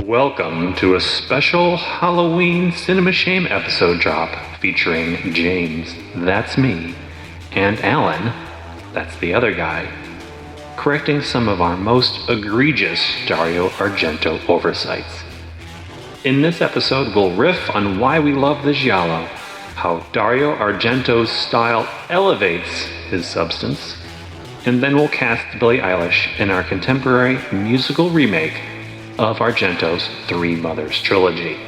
Welcome to a special Halloween Cinema Shame episode drop featuring James, that's me, and Allan, that's the other guy, correcting some of our most egregious Dario Argento oversights. In this episode, we'll riff on why we love the giallo, how Dario Argento's style elevates his substance, and then we'll cast Billie Eilish in our contemporary musical remake of Argento's Three Mothers Trilogy.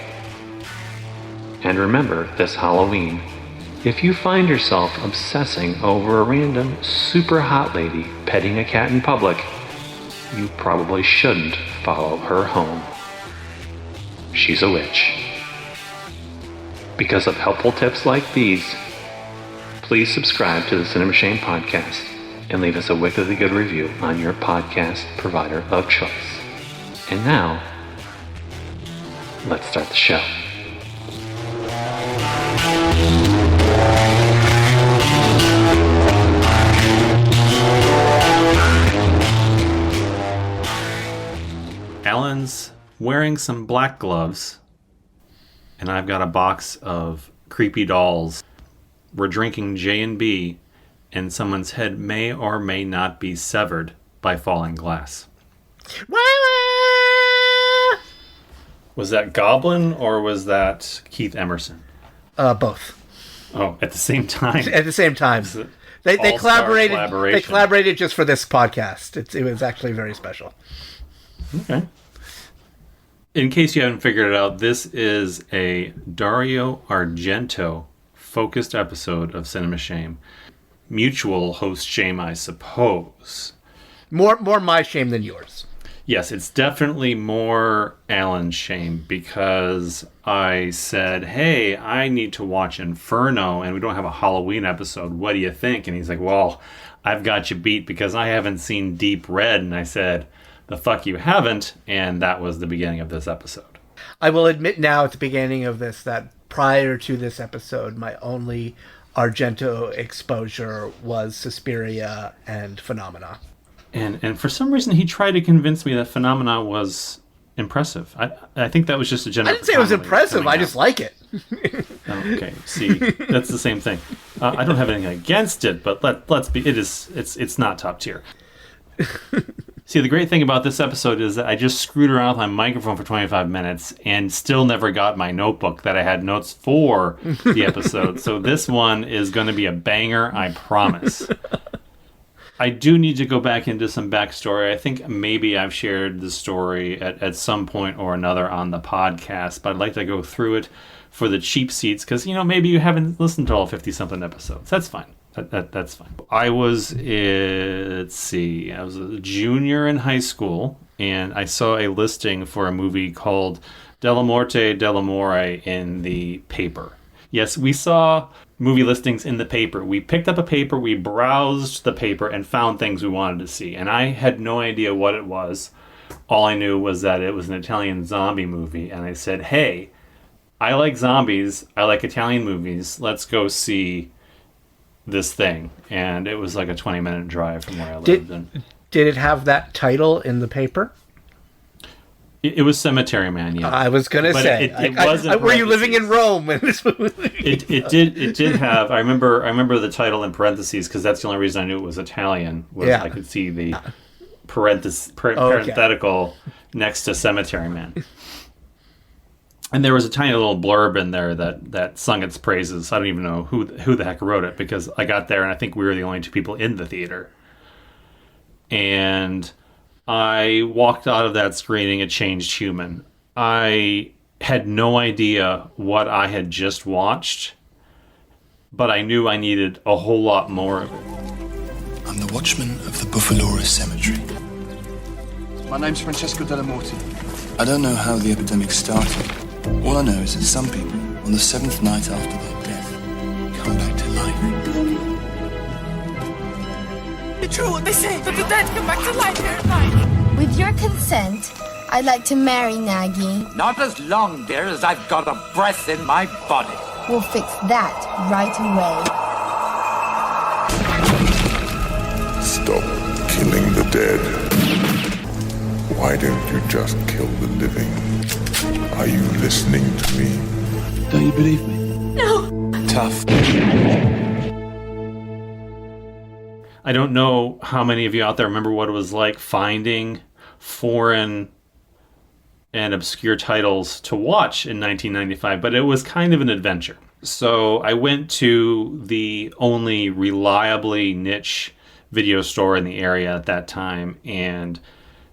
And remember, this Halloween, if you find yourself obsessing over a random super hot lady petting a cat in public, you probably shouldn't follow her home. She's a witch. Because of helpful tips like these, please subscribe to the Cinema Shame podcast and leave us a wickedly good review on your podcast provider of choice. And now, let's start the show. Allan's wearing some black gloves, and I've got a box of creepy dolls. We're drinking J&B, and someone's head may or may not be severed by falling glass. Was that Goblin or was that Keith Emerson? Both. Oh, at the same time? At the same time. They collaborated. They collaborated just for this podcast. It was actually very special. Okay. In case you haven't figured it out, this is a Dario Argento focused episode of Cinema Shame. Mutual host shame, I suppose. More my shame than yours. Yes, it's definitely more Allan's shame because I said, hey, I need to watch Inferno and we don't have a Halloween episode. What do you think? And he's like, well, I've got you beat because I haven't seen Deep Red. And I said, the fuck you haven't. And that was the beginning of this episode. I will admit now at the beginning of this that prior to this episode, my only Argento exposure was Suspiria and Phenomena. And for some reason, he tried to convince me that Phenomena was impressive. I think that was just a general... I didn't say it was impressive. I just like it. Okay, see, that's the same thing. I don't have anything against it, but let's be... It's not top tier. See, the great thing about this episode is that I just screwed around with my microphone for 25 minutes and still never got my notebook that I had notes for the episode. So this one is going to be a banger, I promise. I do need to go back into some backstory. I think maybe I've shared the story at some point or another on the podcast, but I'd like to go through it for the cheap seats because, maybe you haven't listened to all 50-something episodes. That's fine. That's fine. I was a junior in high school, and I saw a listing for a movie called Della Morte dell'Amore in the paper. Yes, we saw movie listings in the paper. We picked up a paper, we browsed the paper, and found things we wanted to see. And I had no idea what it was. All I knew was that it was an Italian zombie movie. And I said, hey, I like zombies. I like Italian movies. Let's go see this thing. And it was like a 20-minute drive from where I lived. Did it have that title in the paper? It was Cemetery Man, yeah. I was going to say. It wasn't. Were you living in Rome when this movie? It did have. I remember the title in parentheses because that's the only reason I knew it was Italian. I could see the parenthetical next to Cemetery Man. And there was a tiny little blurb in there that sung its praises. I don't even know who the heck wrote it because I got there and I think we were the only two people in the theater. And I walked out of that screening a changed human. I had no idea what I had just watched, but I knew I needed a whole lot more of it. I'm the watchman of the Buffalora Cemetery. My name's Francesco Della Morte. I don't know how the epidemic started. All I know is that some people, on the 7th night after their death, come back to life. It's true what they say, that the dead come back to life here at night. With your consent, I'd like to marry Nagy. Not as long, dear, as I've got a breath in my body. We'll fix that right away. Stop killing the dead. Why don't you just kill the living? Are you listening to me? Don't you believe me? No. Tough. I don't know how many of you out there remember what it was like finding foreign and obscure titles to watch in 1995, but it was kind of an adventure. So I went to the only reliably niche video store in the area at that time and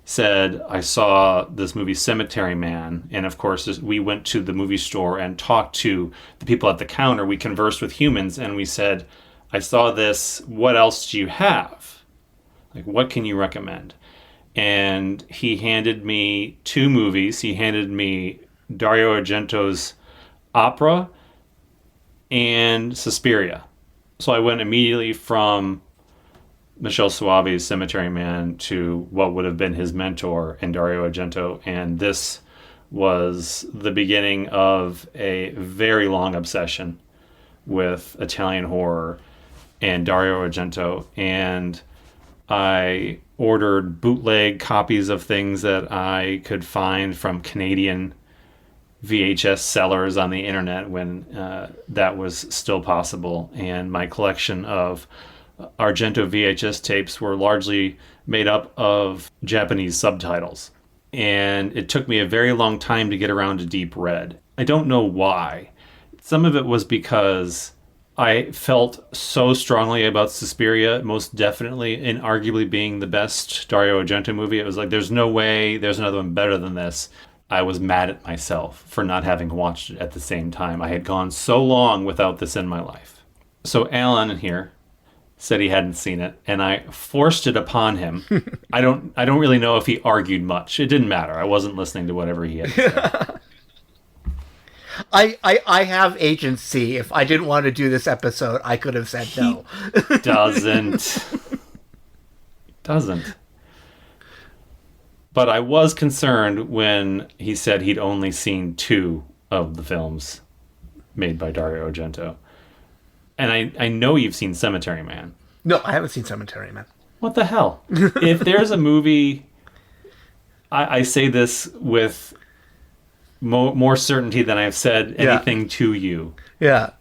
said, I saw this movie Cemetery Man. And of course, we went to the movie store and talked to the people at the counter. We conversed with humans and we said, I saw this. What else do you have? Like, what can you recommend? And he handed me 2 movies. He handed me Dario Argento's Opera and Suspiria. So I went immediately from Michel Suave's Cemetery Man to what would have been his mentor in Dario Argento. And this was the beginning of a very long obsession with Italian horror and Dario Argento. And I ordered bootleg copies of things that I could find from Canadian VHS sellers on the internet when that was still possible. And my collection of Argento VHS tapes were largely made up of Japanese subtitles. And it took me a very long time to get around to Deep Red. I don't know why. Some of it was because I felt so strongly about Suspiria, most definitely and arguably being the best Dario Argento movie. It was like, there's no way there's another one better than this. I was mad at myself for not having watched it at the same time. I had gone so long without this in my life. So Allan here said he hadn't seen it, and I forced it upon him. I don't really know if he argued much. It didn't matter. I wasn't listening to whatever he had to say. I have agency. If I didn't want to do this episode, I could have said no. Doesn't. But I was concerned when he said he'd only seen 2 of the films made by Dario Argento. And I know you've seen Cemetery Man. No, I haven't seen Cemetery Man. What the hell? If there's a movie, I say this with more certainty than I've said anything to you. Yeah.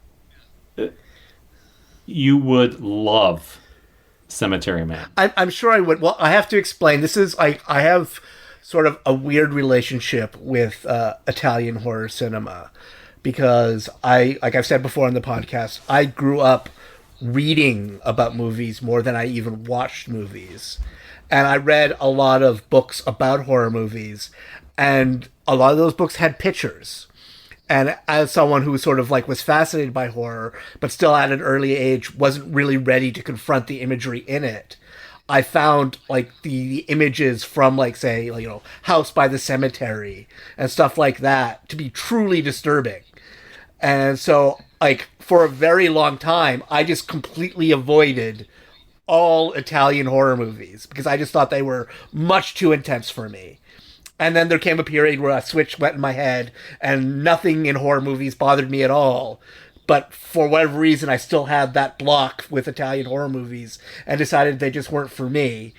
You would love Cemetery Man. I'm sure I would. Well, I have to explain. This is I have sort of a weird relationship with Italian horror cinema because like I've said before on the podcast, I grew up reading about movies more than I even watched movies. And I read a lot of books about horror movies, and a lot of those books had pictures. And as someone who sort of like was fascinated by horror, but still at an early age wasn't really ready to confront the imagery in it, I found like the images from like, say, you know, House by the Cemetery and stuff like that to be truly disturbing. And so like for a very long time, I just completely avoided all Italian horror movies because I just thought they were much too intense for me. And then there came a period where a switch went in my head and nothing in horror movies bothered me at all. But for whatever reason, I still had that block with Italian horror movies and decided they just weren't for me.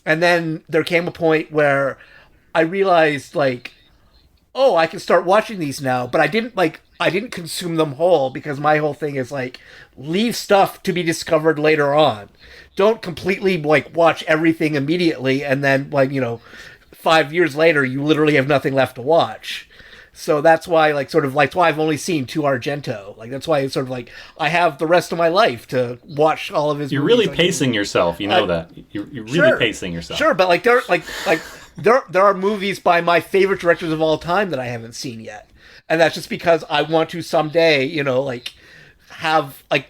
And then there came a point where I realized, like, oh, I can start watching these now. But I didn't consume them whole because my whole thing is, like, leave stuff to be discovered later on. Don't completely, like, watch everything immediately and then, like, you know, 5 years later, you literally have nothing left to watch. So that's why, like, sort of, like, that's why I've only seen 2 Argento. Like, that's why it's sort of like I have the rest of my life to watch all of his. You're movies. really pacing yourself. You know that. You're really pacing yourself. Sure, but like there are movies by my favorite directors of all time that I haven't seen yet, and that's just because I want to someday, you know, like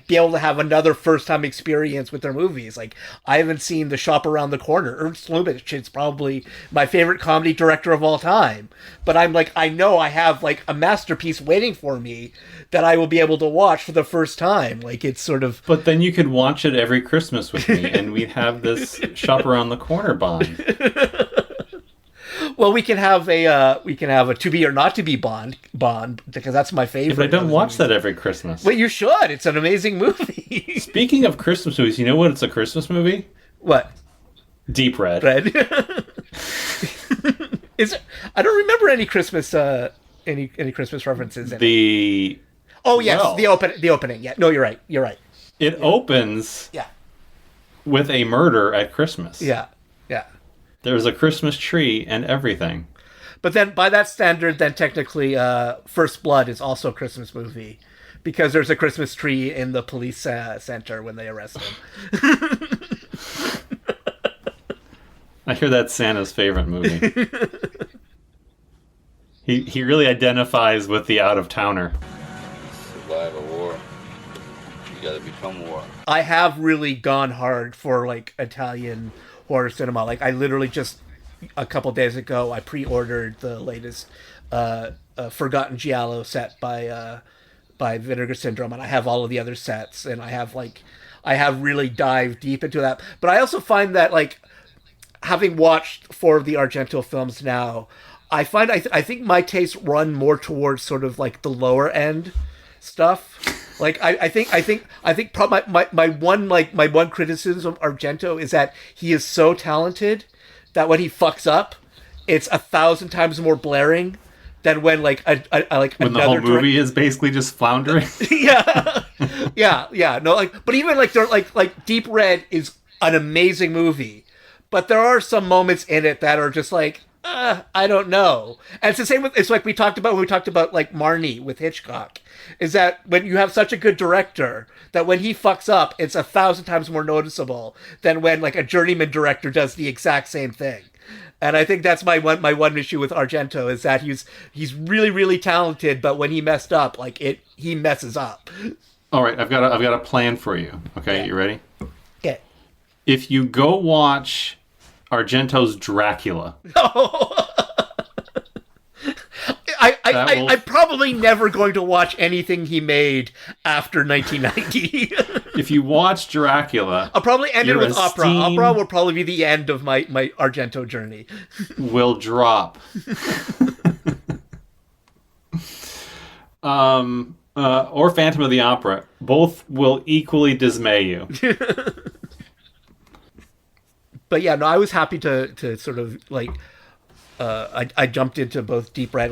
be able to have another first time experience with their movies. Like, I haven't seen The Shop Around the Corner. Ernst Lubitsch is probably my favorite comedy director of all time. But I'm like, I know I have like a masterpiece waiting for me that I will be able to watch for the first time. Like, it's sort of. But then you could watch it every Christmas with me, and we'd have this Shop Around the Corner bond. Well, we can have a to be or not to be bond because that's my favorite. Yeah, but I don't watch that every Christmas. Well, you should. It's an amazing movie. Speaking of Christmas movies, you know what? It's a Christmas movie. What? Deep Red. I don't remember any Christmas any Christmas references in it. The Oh yes, well, the opening. Yeah, no, you're right. it opens Yeah, with a murder at Christmas. yeah. There's a Christmas tree and everything. But then, by that standard, then technically, First Blood is also a Christmas movie because there's a Christmas tree in the police center when they arrest him. I hear that's Santa's favorite movie. He really identifies with the out-of-towner. Survive a war. You gotta become war. I have really gone hard for like Italian horror cinema. Like I literally just a couple days ago, I pre-ordered the latest Forgotten Giallo set by Vinegar Syndrome, and I have all of the other sets, and I have really dived deep into that. But I also find that like having watched 4 of the Argento films now, I find I think my tastes run more towards sort of like the lower end stuff. Like I think my one criticism of Argento is that he is so talented that when he fucks up, it's 1,000 times more blaring than when like when the whole movie is basically just floundering. yeah. No, like, but even like they're like Deep Red is an amazing movie, but there are some moments in it that are just like, I don't know. And it's the same with, it's like we talked about when we talked about like Marnie with Hitchcock, is that when you have such a good director that when he fucks up, it's 1,000 times more noticeable than when like a journeyman director does the exact same thing. And I think that's my one issue with Argento is that he's really, really talented, but when he messed up, like he messes up. All right, I've got a plan for you. Okay, Yeah. You ready? Yeah. If you go watch Argento's Dracula. I'm probably never going to watch anything he made after 1990. If you watch Dracula, I'll probably end it your with opera. esteem Opera will probably be the end of my Argento journey. will drop. Or Phantom of the Opera. Both will equally dismay you. But yeah, no, I was happy to sort of like I jumped into both Deep Red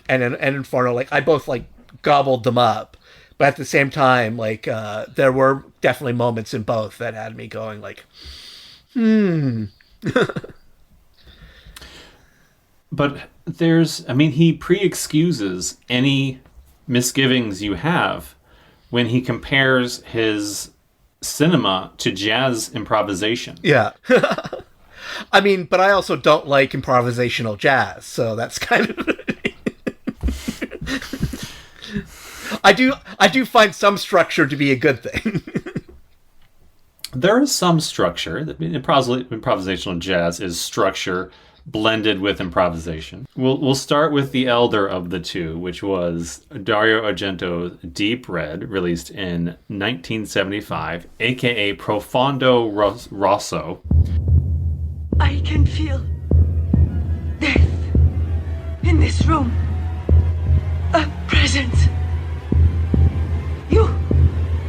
and Inferno, like I both like gobbled them up. But at the same time, like there were definitely moments in both that had me going like, But he pre-excuses any misgivings you have when he compares his cinema to jazz improvisation. Yeah. I mean, but I also don't like improvisational jazz, so that's kind of I do find some structure to be a good thing. There is some structure. Improvisational jazz is structure blended with improvisation. We'll start with the elder of the two, which was Dario Argento's Deep Red, released in 1975, aka Profondo Rosso. I can feel death in this room. A presence. You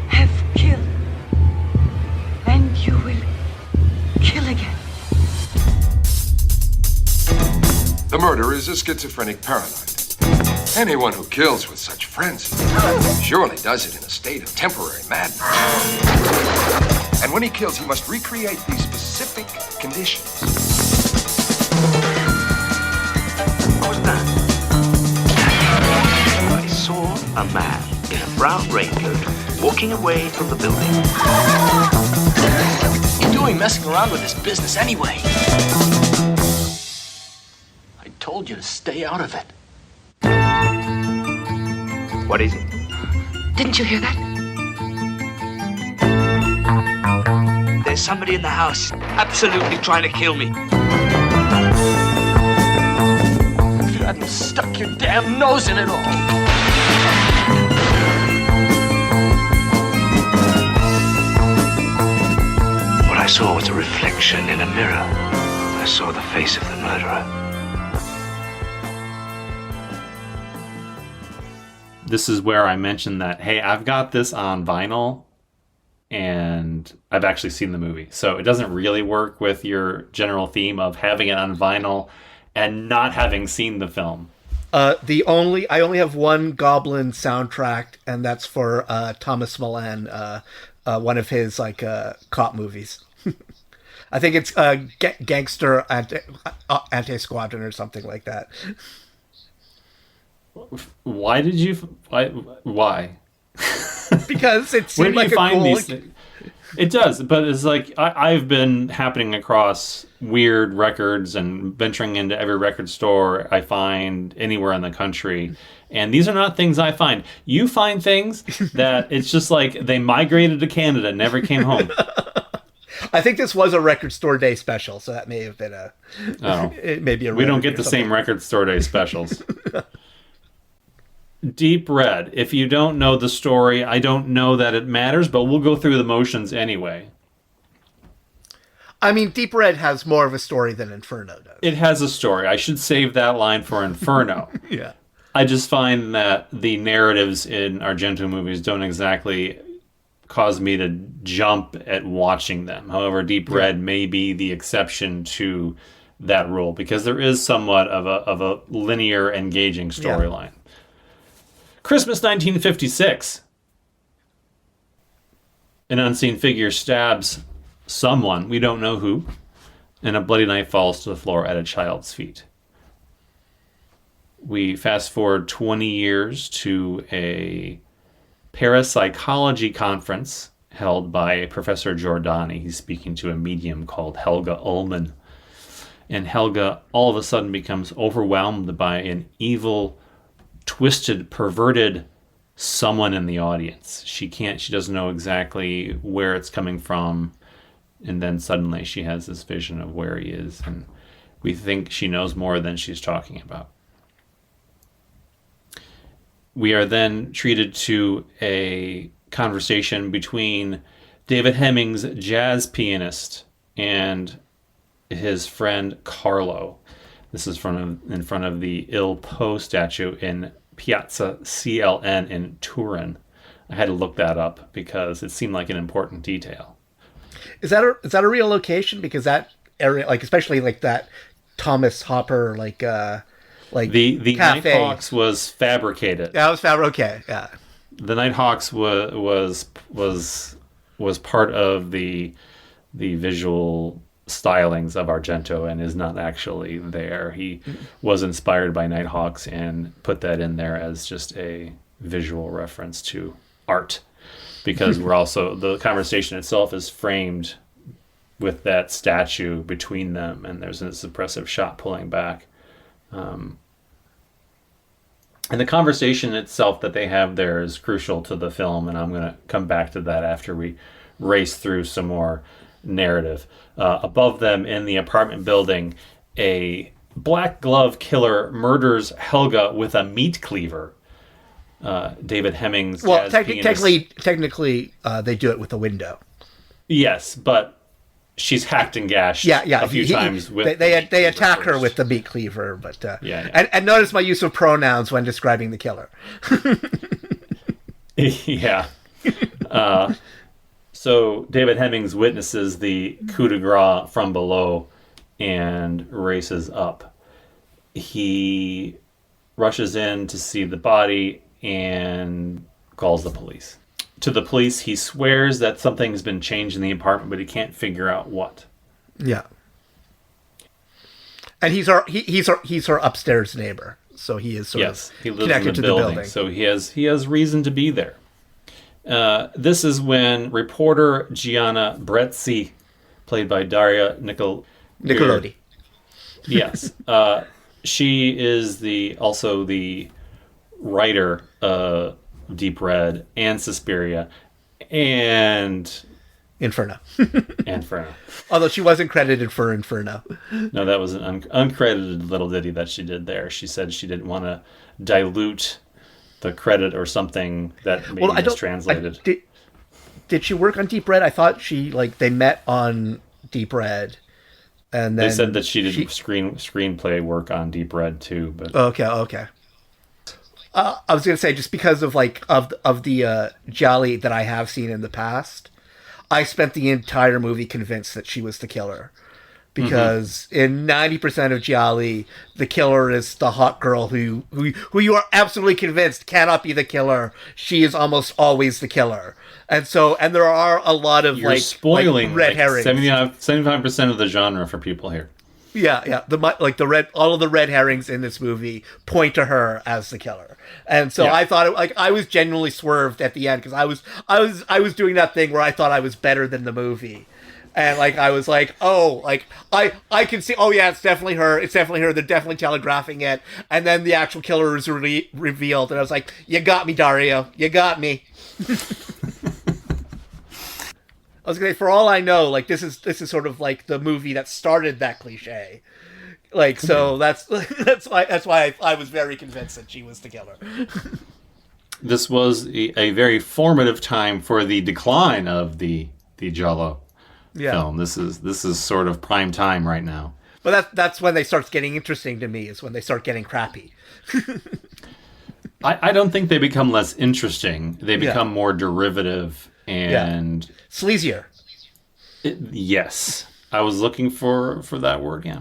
have killed, and you will kill again. The murderer is a schizophrenic paranoid. Anyone who kills with such frenzy surely does it in a state of temporary madness. And when he kills, he must recreate these specific conditions. What was that? I saw a man in a brown raincoat walking away from the building. What are you doing messing around with this business anyway? I told you to stay out of it. What is it? Didn't you hear that? There's somebody in the house absolutely trying to kill me. If you hadn't stuck your damn nose in it all. What I saw was a reflection in a mirror. I saw the face of the murderer. This is where I mentioned that, hey, I've got this on vinyl and I've actually seen the movie. So it doesn't really work with your general theme of having it on vinyl and not having seen the film. I only have one Goblin soundtrack, and that's for Thomas Milan, one of his cop movies. I think it's Gangster Anti-Squadron or something like that. Why did you? Why? Because it seemed like a cool. These things? It does, but it's like I've been happening across weird records and venturing into every record store I find anywhere in the country. And these are not things I find. You find things that it's just like they migrated to Canada and never came home. I think this was a record store day special, so that may have been maybe a. We don't get the same record store day specials. Deep Red. If you don't know the story, I don't know that it matters, but we'll go through the motions anyway. I mean, Deep Red has more of a story than Inferno does. It has a story. I should save that line for Inferno. Yeah. I just find that the narratives in Argento movies don't exactly cause me to jump at watching them. However, Deep Red may be the exception to that rule because there is somewhat of a linear, engaging storyline. Yeah. Christmas 1956. An unseen figure stabs someone, we don't know who, and a bloody knife falls to the floor at a child's feet. We fast forward 20 years to a parapsychology conference held by Professor Giordani. He's speaking to a medium called Helga Ullman. And Helga all of a sudden becomes overwhelmed by an evil, twisted, perverted someone in the audience. She doesn't know exactly where it's coming from. And then suddenly she has this vision of where he is. And we think she knows more than she's talking about. We are then treated to a conversation between David Hemmings' jazz pianist and his friend Carlo. This is in front of the Il Po statue in Piazza CLN in Turin. I had to look that up because it seemed like an important detail. Is that a real location? Because that area, especially that Thomas Hopper, the cafe. Nighthawks was fabricated. Yeah, it was fabricated. Yeah, the Nighthawks was part of the visual stylings of Argento and is not actually there. He was inspired by Nighthawks and put that in there as just a visual reference to art, because the conversation itself is framed with that statue between them, and there's this impressive shot pulling back. And the conversation itself that they have there is crucial to the film, and I'm going to come back to that after we race through some more narrative. Above them in the apartment building, a black glove killer murders Helga with a meat cleaver. David Hemmings. Well, technically, they do it with a window. Yes, but she's hacked and gashed a few times. They attack her with the meat cleaver, but And notice my use of pronouns when describing the killer. Yeah. So David Hemmings witnesses the coup de grace from below and races up. He rushes in to see the body and calls the police. To the police, he swears that something's been changed in the apartment, but he can't figure out what. Yeah. And he's our upstairs neighbor, so he is sort of he lives connected in the to building, the building. So he has reason to be there. This is when reporter Gianna Brezzi, played by Daria Nicolodi. Yes. She is also the writer of Deep Red and Suspiria and Inferno. Inferno. Although she wasn't credited for Inferno. No, that was an uncredited little ditty that she did there. She said she didn't want to dilute the credit or something that maybe was translated. Did she work on Deep Red? I thought they met on Deep Red, and then they said that she did screenplay work on Deep Red too. But okay. I was gonna say, just because of the gialli that I have seen in the past, I spent the entire movie convinced that she was the killer. because in 90% of gialli, the killer is the hot girl who you are absolutely convinced cannot be the killer. She is almost always the killer. And there are a lot of You're spoiling red herrings. 75% of the genre for people here. Yeah. All of the red herrings in this movie point to her as the killer. And so I thought I was genuinely swerved at the end because I was doing that thing where I thought I was better than the movie. And I was like, I can see, yeah, it's definitely her. It's definitely her. They're definitely telegraphing it. And then the actual killer is revealed. And I was like, you got me, Dario. You got me. I was gonna say, for all I know, this is sort of like the movie that started that cliche. So that's why I was very convinced that she was the killer. This was a very formative time for the decline of the giallo film. This is sort of prime time right now. But that's when they start getting interesting to me, is when they start getting crappy. I don't think they become less interesting. They become more derivative and sleazier. Yes, I was looking for that word. Yeah.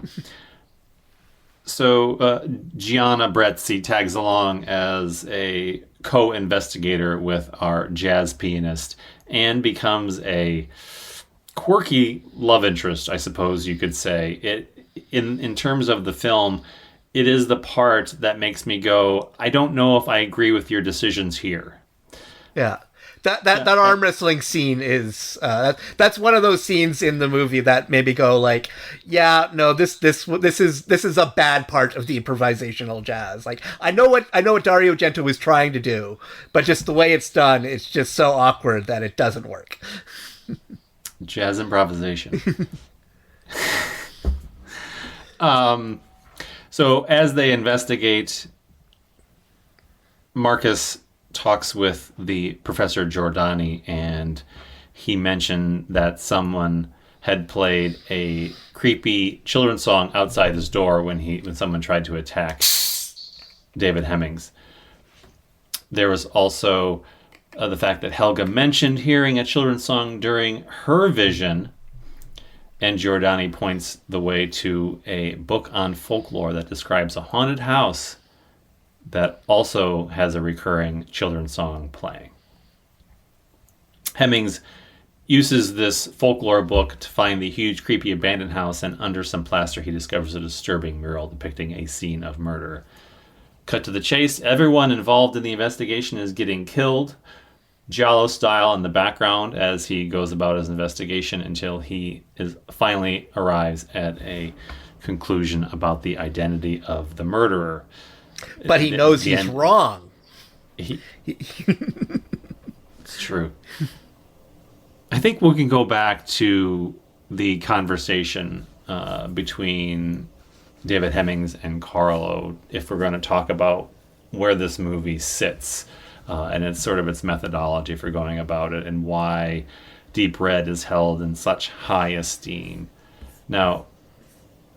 So Gianna Brezzi tags along as a co-investigator with our jazz pianist and becomes a quirky love interest, I suppose you could say. It in terms of the film, it is the part that makes me go, I don't know if I agree with your decisions here. Yeah. That arm wrestling scene is that's one of those scenes in the movie that made me go this is a bad part of the improvisational jazz. I know what Dario Argento was trying to do, but just the way it's done, it's just so awkward that it doesn't work. Jazz improvisation. So as they investigate, Marcus talks with the Professor Giordani, and he mentioned that someone had played a creepy children's song outside his door when someone tried to attack David Hemmings. There was also the fact that Helga mentioned hearing a children's song during her vision, and Giordani points the way to a book on folklore that describes a haunted house that also has a recurring children's song playing. Hemmings uses this folklore book to find the huge, creepy abandoned house, and under some plaster he discovers a disturbing mural depicting a scene of murder. Cut to the chase, everyone involved in the investigation is getting killed, giallo style, in the background as he goes about his investigation until he finally arrives at a conclusion about the identity of the murderer. But he knows he's wrong. It's true. I think we can go back to the conversation between David Hemmings and Carlo if we're going to talk about where this movie sits and it's sort of its methodology for going about it and why Deep Red is held in such high esteem. Now,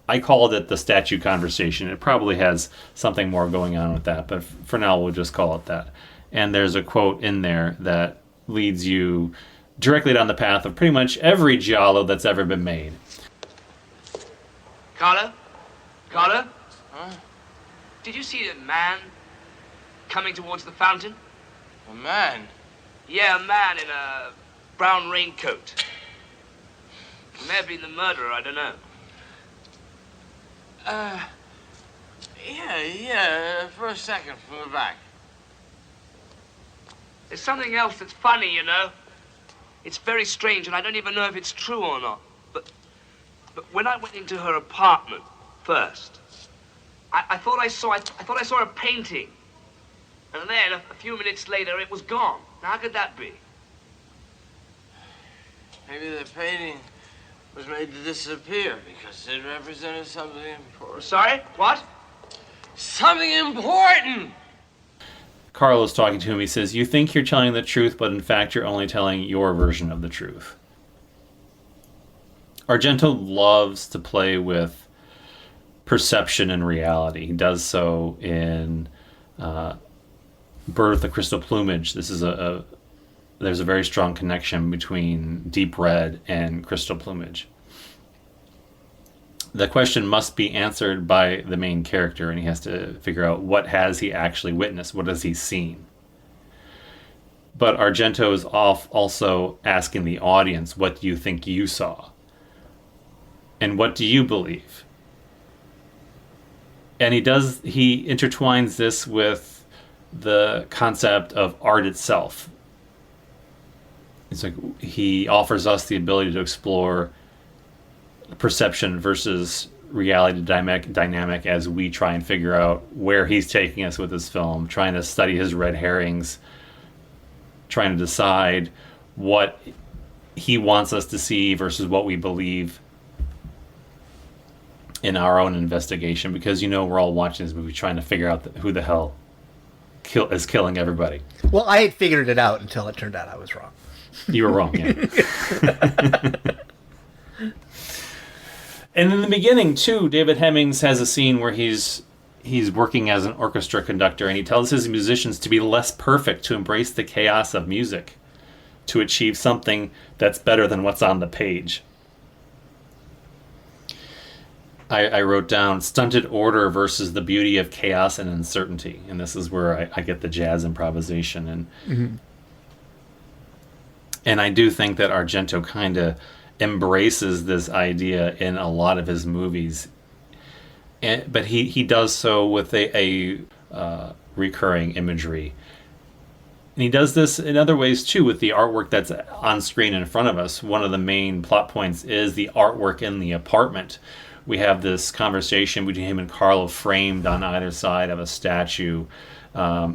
I called it the statue conversation. It probably has something more going on with that, but for now we'll just call it that. And there's a quote in there that leads you directly down the path of pretty much every giallo that's ever been made. Carlo? Carlo? Huh? Did you see a man coming towards the fountain? A man? Yeah, a man in a brown raincoat. He may have been the murderer, I don't know. Yeah, for a second, from the back. There's something else that's funny, you know. It's very strange, and I don't even know if it's true or not. But when I went into her apartment first, I thought I saw a painting, and then a few minutes later, it was gone. Now, how could that be? Maybe the painting was made to disappear because it represented something important. Sorry? What? Something important! Carlo's talking to him. He says, you think you're telling the truth, but in fact you're only telling your version of the truth. Argento loves to play with perception and reality. He does so in Bird with the Crystal Plumage. This is there's a very strong connection between Deep Red and Crystal Plumage. the question must be answered by the main character, and he has to figure out what has he actually witnessed, what has he seen. But Argento is also asking the audience, what do you think you saw? And what do you believe? And he intertwines this with the concept of art itself. It's like he offers us the ability to explore perception versus reality dynamic as we try and figure out where he's taking us with this film, trying to study his red herrings, trying to decide what he wants us to see versus what we believe in our own investigation, because we're all watching this movie trying to figure out who the hell is killing everybody. Well, I had figured it out until it turned out I was wrong. You were wrong, yeah. And in the beginning, too, David Hemmings has a scene where he's working as an orchestra conductor, and he tells his musicians to be less perfect, to embrace the chaos of music, to achieve something that's better than what's on the page. I wrote down stunted order versus the beauty of chaos and uncertainty, and this is where I get the jazz improvisation. And I do think that Argento kind of embraces this idea in a lot of his movies, but he does so with a recurring imagery, and he does this in other ways too with the artwork that's on screen in front of us. One of the main plot points is the artwork in the apartment. We have this conversation between him and Carlo framed on either side of a statue.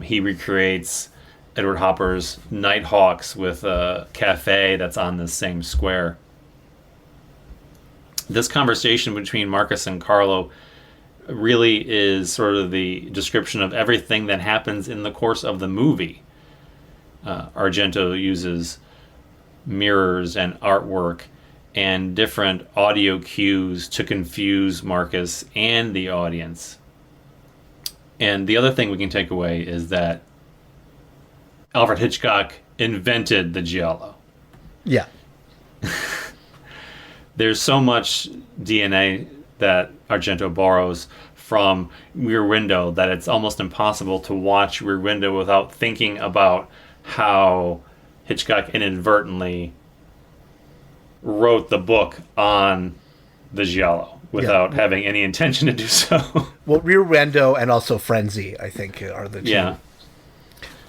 He recreates Edward Hopper's Nighthawks with a cafe that's on the same square. This conversation between Marcus and Carlo really is sort of the description of everything that happens in the course of the movie. Argento uses mirrors and artwork and different audio cues to confuse Marcus and the audience. And the other thing we can take away is that Alfred Hitchcock invented the giallo. Yeah. There's so much DNA that Argento borrows from Rear Window that it's almost impossible to watch Rear Window without thinking about how Hitchcock inadvertently wrote the book on the giallo without having any intention to do so. Well, Rear Window and also Frenzy, I think, are the two. Yeah.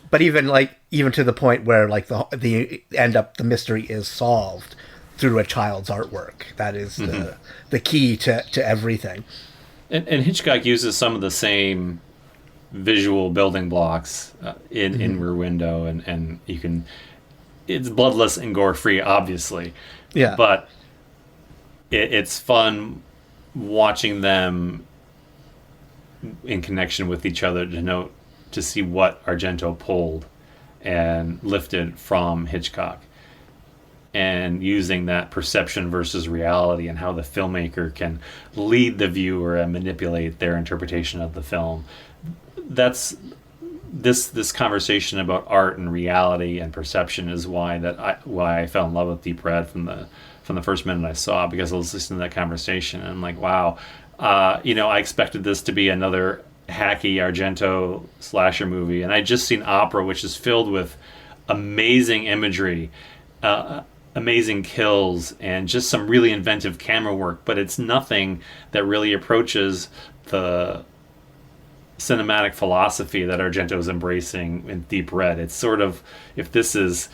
But even to the point where the mystery is solved through a child's artwork. That is the key to everything. And Hitchcock uses some of the same visual building blocks in Rear Window, and you can. It's bloodless and gore free, obviously. Yeah. But it's fun watching them in connection with each other to see what Argento pulled and lifted from Hitchcock, and using that perception versus reality and how the filmmaker can lead the viewer and manipulate their interpretation of the film. That's this conversation about art and reality and perception is why I fell in love with Deep Red from the first minute I saw, because I was listening to that conversation and I'm like, wow, I expected this to be another hacky Argento slasher movie, and I'd just seen Opera, which is filled with amazing imagery, amazing kills, and just some really inventive camera work, but it's nothing that really approaches the cinematic philosophy that Argento is embracing in Deep Red. It's sort of, if this is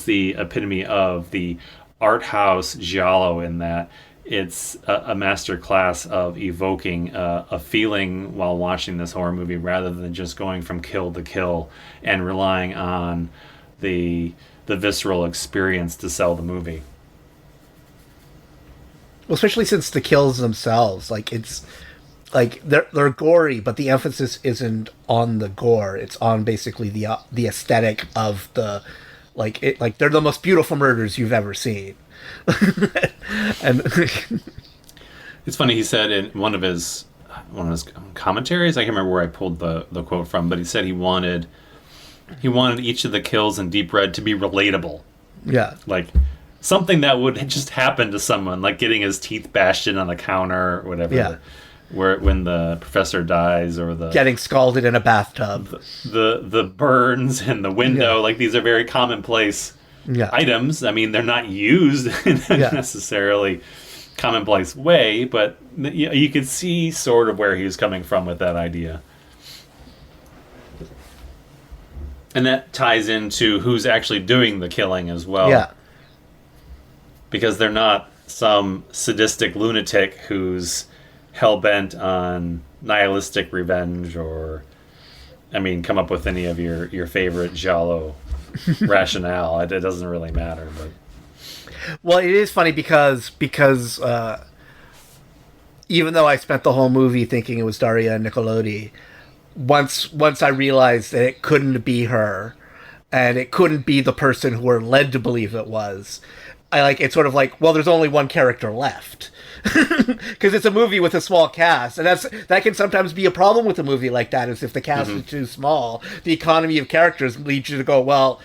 the epitome of the art house giallo, in that it's a master class of evoking a feeling while watching this horror movie, rather than just going from kill to kill and relying on the visceral experience to sell the movie. Well, especially since the kills themselves, it's they're gory, but the emphasis isn't on the gore. It's on basically the aesthetic of the they're the most beautiful murders you've ever seen. And it's funny, he said in one of his commentaries, I can't remember where I pulled the quote from, but he said he wanted each of the kills in Deep Red to be relatable. Yeah. something that would just happen to someone, like getting his teeth bashed in on the counter or whatever. Yeah. When the professor dies, or the getting scalded in a bathtub, the burns in the window, like these are very commonplace items. I mean, they're not used in a necessarily commonplace way, but you could see sort of where he was coming from with that idea. And that ties into who's actually doing the killing as well. Yeah. Because they're not some sadistic lunatic who's hell-bent on nihilistic revenge, or, I mean, come up with any of your favorite giallo rationale. It doesn't really matter. But well, it is funny because even though I spent the whole movie thinking it was Daria Nicolodi, once I realized that it couldn't be her, and it couldn't be the person who we're led to believe it was, it's sort of like, well, there's only one character left. Because it's a movie with a small cast, and that can sometimes be a problem with a movie like that, is if the cast is too small, the economy of characters leads you to go, well,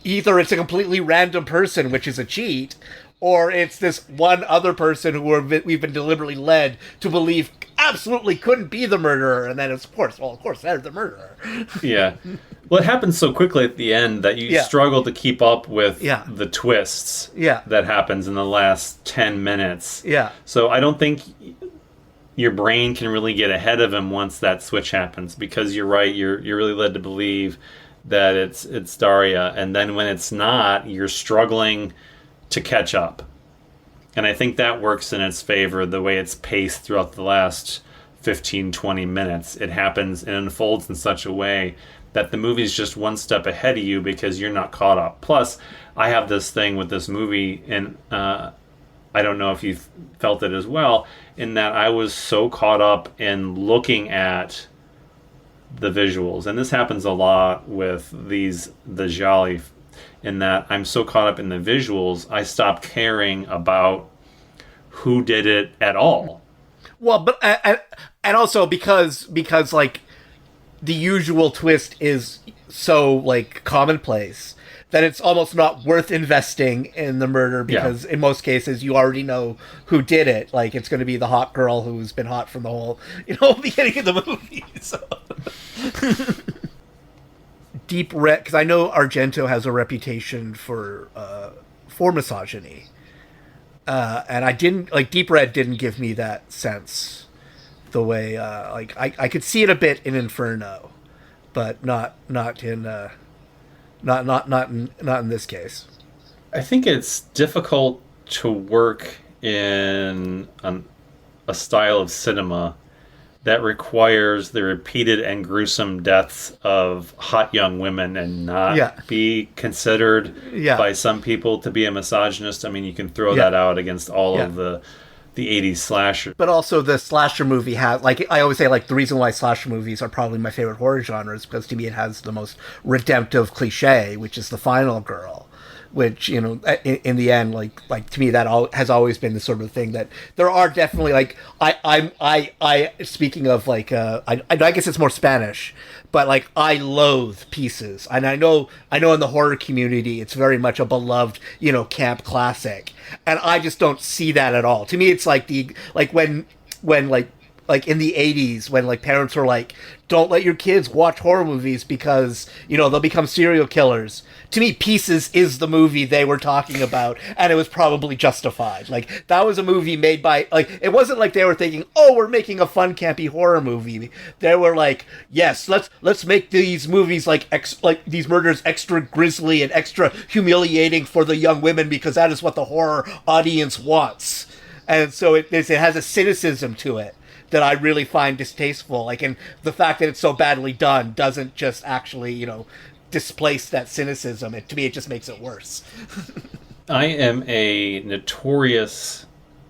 either it's a completely random person, which is a cheat, or it's this one other person who we've been deliberately led to believe absolutely couldn't be the murderer, and then of course they're the murderer. Yeah. Well, it happens so quickly at the end that you struggle to keep up with the twists that happens in the last 10 minutes. Yeah. So I don't think your brain can really get ahead of him once that switch happens, because you're right, you're really led to believe that it's Daria, and then when it's not, you're struggling to catch up. And I think that works in its favor, the way it's paced throughout the last 15-20 minutes. It happens and unfolds in such a way that the movie's just one step ahead of you because you're not caught up. Plus, I have this thing with this movie, and I don't know if you've felt it as well, in that I was so caught up in looking at the visuals. And this happens a lot with the gialli, in that I'm so caught up in the visuals, I stopped caring about who did it at all. Well, but and also because like the usual twist is so like commonplace that it's almost not worth investing in the murder, because in most cases you already know who did it. Like, it's going to be the hot girl who's been hot from the whole beginning of the movie. So. Deep Red, because I know Argento has a reputation for misogyny, and I didn't like Deep Red. Didn't give me that sense. The way I could see it a bit in Inferno, but not in this case. I think it's difficult to work in a style of cinema that requires the repeated and gruesome deaths of hot young women and not be considered by some people to be a misogynist. I mean, you can throw that out against all of the 80s slasher. But also the slasher movie has, like, I always say, like, the reason why slasher movies are probably my favorite horror genre is because to me it has the most redemptive cliche, which is the final girl. Which, in the end, like to me, that has always been the sort of thing that there are definitely, like, I speaking of, like, I guess it's more Spanish, but, like, I loathe Pieces, and I know in the horror community it's very much a beloved, camp classic, and I just don't see that at all. To me, it's like when in the 80s, when, like, parents were like, don't let your kids watch horror movies because, they'll become serial killers. To me, Pieces is the movie they were talking about, and it was probably justified. Like, that was a movie made by, like, it wasn't like they were thinking, oh, we're making a fun, campy horror movie. They were like, yes, let's make these movies, like these murders extra grisly and extra humiliating for the young women, because that is what the horror audience wants. And so it has a cynicism to it that I really find distasteful. Like, and the fact that it's so badly done doesn't just actually, displace that cynicism. To me, it just makes it worse. I am a notorious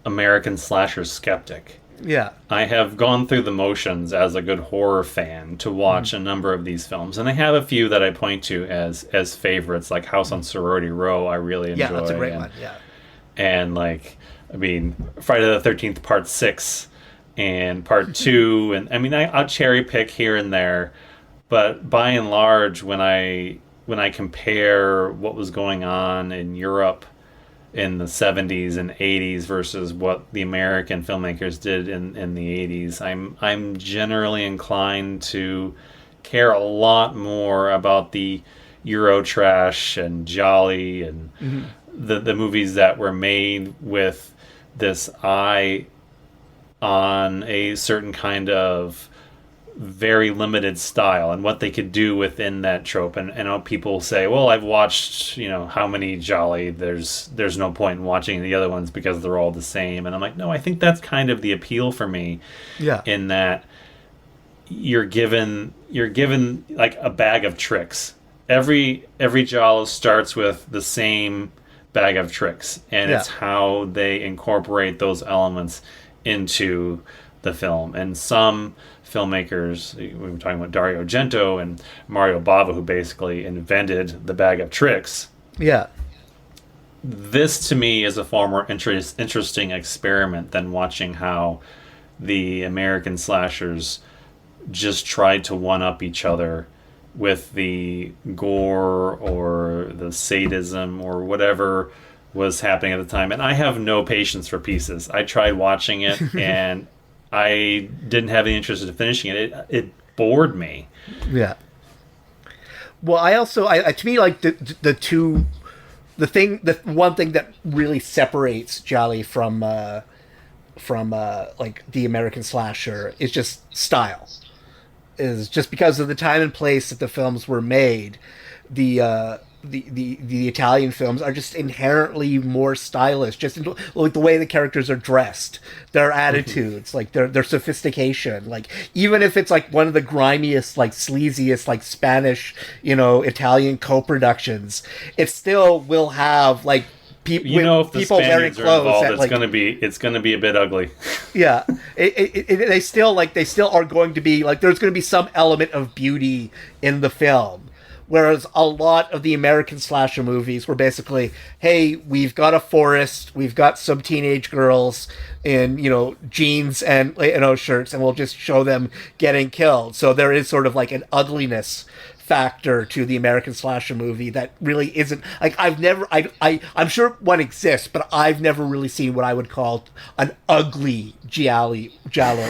American slasher skeptic. Yeah. I have gone through the motions as a good horror fan to watch a number of these films, and I have a few that I point to as favorites, like House on Sorority Row. I really enjoy. Yeah, that's a great one. Yeah. And, like, I mean, Friday the 13th Part 6 and Part 2, and I mean, I'll cherry pick here and there. But by and large, when I compare what was going on in Europe in the 70s and 80s versus what the American filmmakers did in the 80s. I'm generally inclined to care a lot more about the Eurotrash and Jolly and the movies that were made with this eye on a certain kind of very limited style and what they could do within that trope. And I know people say, well, I've watched, how many Jolly, there's no point in watching the other ones because they're all the same. And I'm like, no, I think that's kind of the appeal for me. Yeah. In that you're given like a bag of tricks. Every giallo starts with the same bag of tricks, and it's how they incorporate those elements into the film. And some filmmakers, we were talking about Dario Argento and Mario Bava, who basically invented the bag of tricks. Yeah. This, to me, is a far more interesting experiment than watching how the American slashers just tried to one-up each other with the gore or the sadism or whatever was happening at the time. And I have no patience for pieces. I tried watching it and I didn't have any interest in finishing it. It bored me. Yeah. Well, I also, to me, like the one thing that really separates Jolly from like the American slasher is just style. Is just because of the time and place that the films were made, the Italian films are just inherently more stylish. Just like the way the characters are dressed, their attitudes, like their sophistication. Like even if it's like one of the grimiest, like sleaziest, like Spanish, Italian co-productions, it still will have like if the people Spaniards very close. Are involved, it's gonna be a bit ugly. Yeah, they still are going to be like, there's going to be some element of beauty in the film, whereas a lot of the American slasher movies were basically, hey, we've got a forest, we've got some teenage girls in jeans and shirts, and we'll just show them getting killed. So there is sort of like an ugliness factor to the American slasher movie that really isn't like, I'm sure one exists, but I've never really seen what I would call an ugly giallo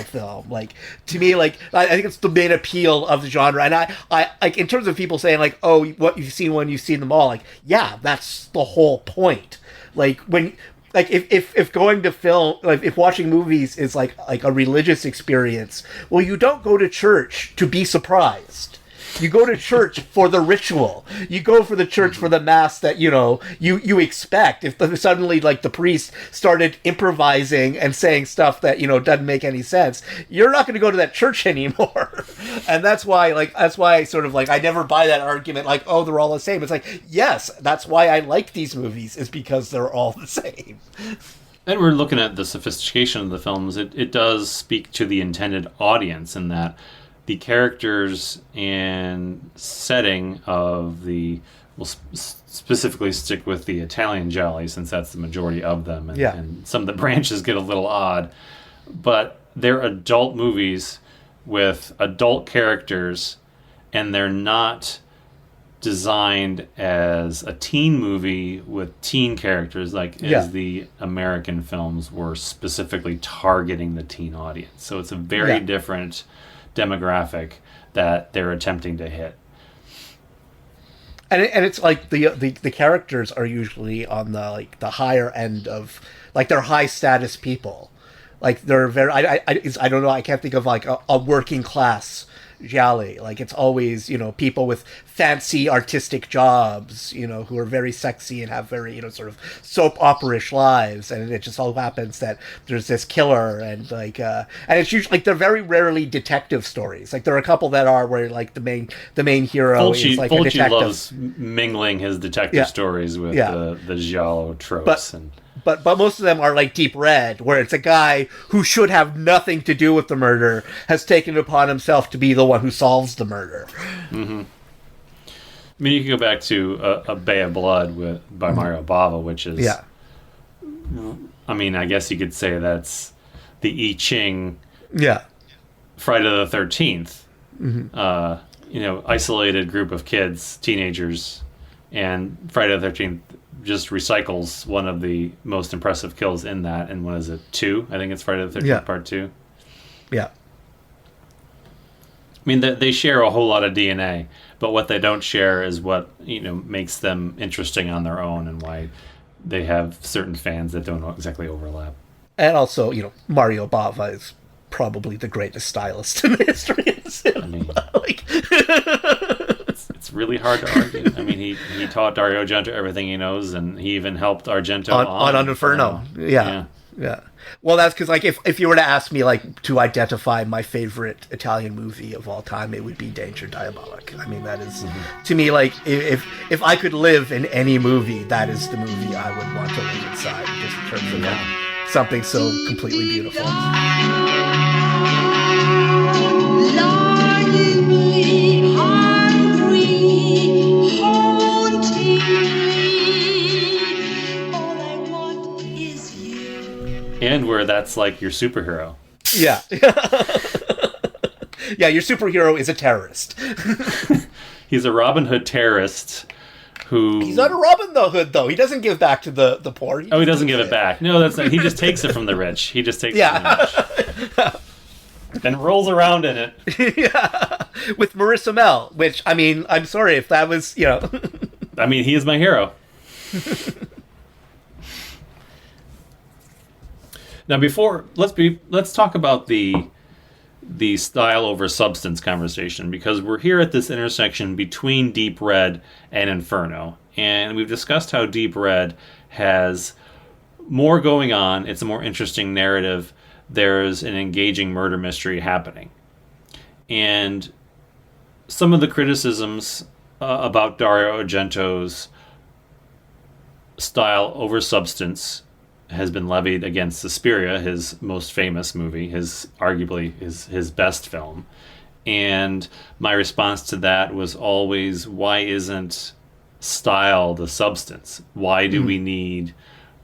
film. Like, to me, like, I think it's the main appeal of the genre. And I like, in terms of people saying like, oh, what you've seen when you've seen them all, like, yeah, that's the whole point. Like, when like if going to film, like if watching movies is like a religious experience, well, you don't go to church to be surprised. You go to church for the ritual. You go for the church for the mass that you expect. If suddenly like the priest started improvising and saying stuff that doesn't make any sense, you're not going to go to that church anymore. And that's why I sort of like, I never buy that argument like, oh, they're all the same. It's like, yes, that's why I like these movies, is because they're all the same. And we're looking at the sophistication of the films. It does speak to the intended audience in that the characters and setting of we'll specifically stick with the Italian Jolly, since that's the majority of them, and some of the branches get a little odd, but they're adult movies with adult characters, and they're not designed as a teen movie with teen characters as the American films were specifically targeting the teen audience. So it's a very different demographic that they're attempting to hit. And it's like the characters are usually on the higher end of, like, they're high status people. Like, they're very, I don't know, I can't think of like a working class gialli. Like, it's always, people with fancy artistic jobs, who are very sexy and have very, sort of soap opera-ish lives. And it just all happens that there's this killer, and like, and it's usually like, they're very rarely detective stories. Like, there are a couple that are where like the main hero is like a detective. Loves mingling his detective stories with the giallo tropes. But most of them are like Deep Red, where it's a guy who should have nothing to do with the murder has taken it upon himself to be the one who solves the murder. Mm-hmm. I mean, you can go back to A Bay of Blood by Mario Bava, which is, I mean, I guess you could say that's the I Ching Friday the 13th. Mm-hmm. Isolated group of kids, teenagers, and Friday the 13th just recycles one of the most impressive kills in that. And what is it, 2? I think it's Friday the 13th Part 2. Yeah. I mean, they share a whole lot of DNA, but what they don't share is what, makes them interesting on their own and why they have certain fans that don't exactly overlap. And also, Mario Bava is probably the greatest stylist in the history of cinema. I mean, it's really hard to argue. I mean, he taught Dario Argento everything he knows, and he even helped Argento on Inferno. Yeah. Well, that's because, if you were to ask me, to identify my favorite Italian movie of all time, it would be Danger Diabolic. I mean, that is, to me, if I could live in any movie, that is the movie I would want to live inside, just in terms of something so completely beautiful. And where that's your superhero. Yeah. Yeah, your superhero is a terrorist. He's a Robin Hood terrorist who... He's not a Robin Hood, though. He doesn't give back to the poor. He doesn't give it back. No, that's not. He just takes it from the rich. He just takes it from the rich. And rolls around in it. Yeah. With Marissa Mel, which, I mean, I'm sorry if that was, I mean, he is my hero. Now, let's talk about the style over substance conversation, because we're here at this intersection between Deep Red and Inferno, and we've discussed how Deep Red has more going on. It's a more interesting narrative. There's an engaging murder mystery happening, and some of the criticisms about Dario Argento's style over substance has been levied against Suspiria, his most famous movie, arguably his best film. And my response to that was always, why isn't style the substance? Why do we need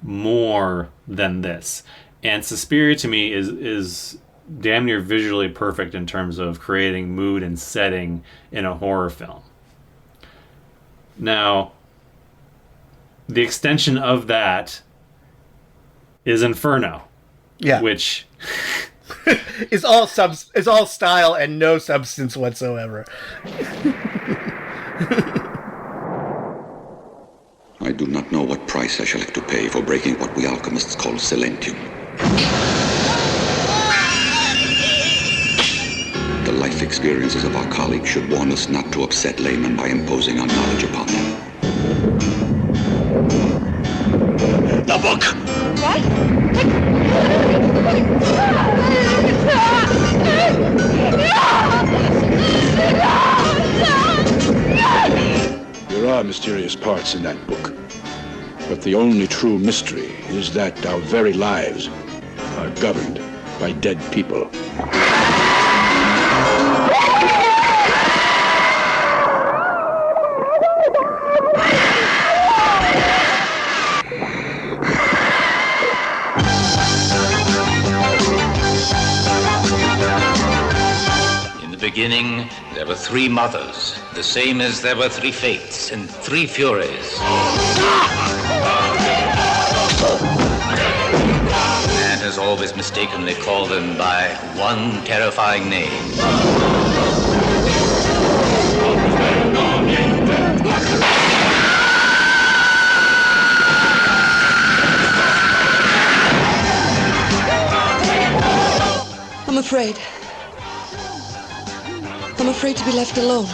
more than this? And Suspiria to me is damn near visually perfect in terms of creating mood and setting in a horror film. Now, the extension of that is Inferno. Yeah. Which is all style and no substance whatsoever. I do not know what price I shall have to pay for breaking what we alchemists call silentium. The life experiences of our colleagues should warn us not to upset laymen by imposing our knowledge upon them. The book! What? There are mysterious parts in that book, but the only true mystery is that our very lives are governed by dead people. Beginning, there were 3 mothers, the same as there were 3 fates and 3 furies. Man has always mistakenly called them by one terrifying name. I'm afraid. I'm afraid to be left alone.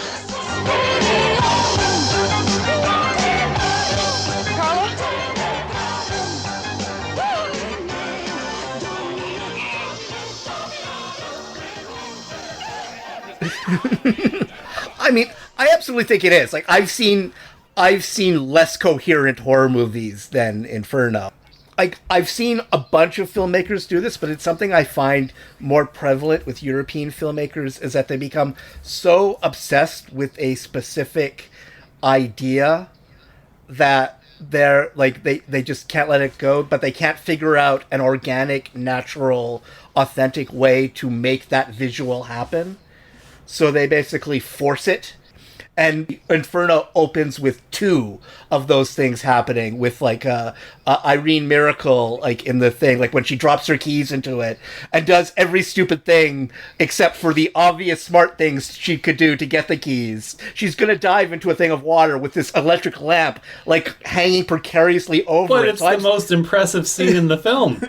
Carla? I mean, I absolutely think it is. I've seen less coherent horror movies than Inferno. I've seen a bunch of filmmakers do this, but it's something I find more prevalent with European filmmakers, is that they become so obsessed with a specific idea that they're they just can't let it go, but they can't figure out an organic, natural, authentic way to make that visual happen. So they basically force it. And Inferno opens with two of those things happening with like Irene Miracle, like in the thing, like when she drops her keys into it and does every stupid thing except for the obvious smart things she could do to get the keys. She's gonna dive into a thing of water with this electric lamp like hanging precariously over but it. It's the most impressive scene in the film.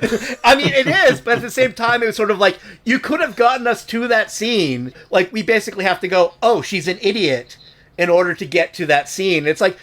I mean, it is, but at the same time, it was sort of like, you could have gotten us to that scene. Like, we basically have to go, oh, she's an idiot, in order to get to that scene. It's like,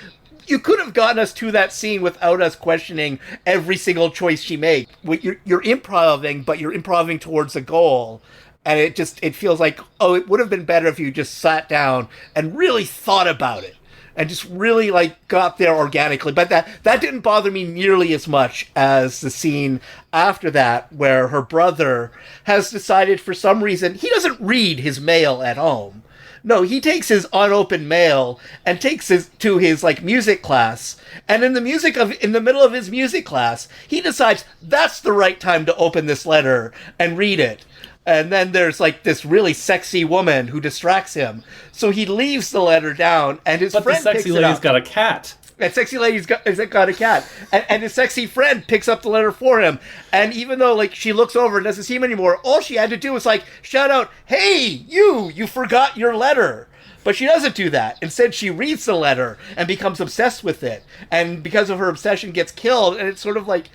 you could have gotten us to that scene without us questioning every single choice she makes. You're improvising, but you're improvising towards a goal. And it feels like, oh, it would have been better if you just sat down and really thought about it. And just really, like, got there organically. But that didn't bother me nearly as much as the scene after that, where her brother has decided for some reason he doesn't read his mail at home. No, he takes his unopened mail and takes it to his, like, music class. And in the middle of his music class, he decides that's the right time to open this letter and read it. And then there's, like, this really sexy woman who distracts him. So he leaves the letter down, and his friend picks it up. But the sexy lady's got a cat. That sexy lady's got a cat. And his sexy friend picks up the letter for him. And even though, like, she looks over and doesn't see him anymore, all she had to do was, like, shout out, "Hey, you forgot your letter." But she doesn't do that. Instead, she reads the letter and becomes obsessed with it. And because of her obsession, gets killed. And it's sort of like,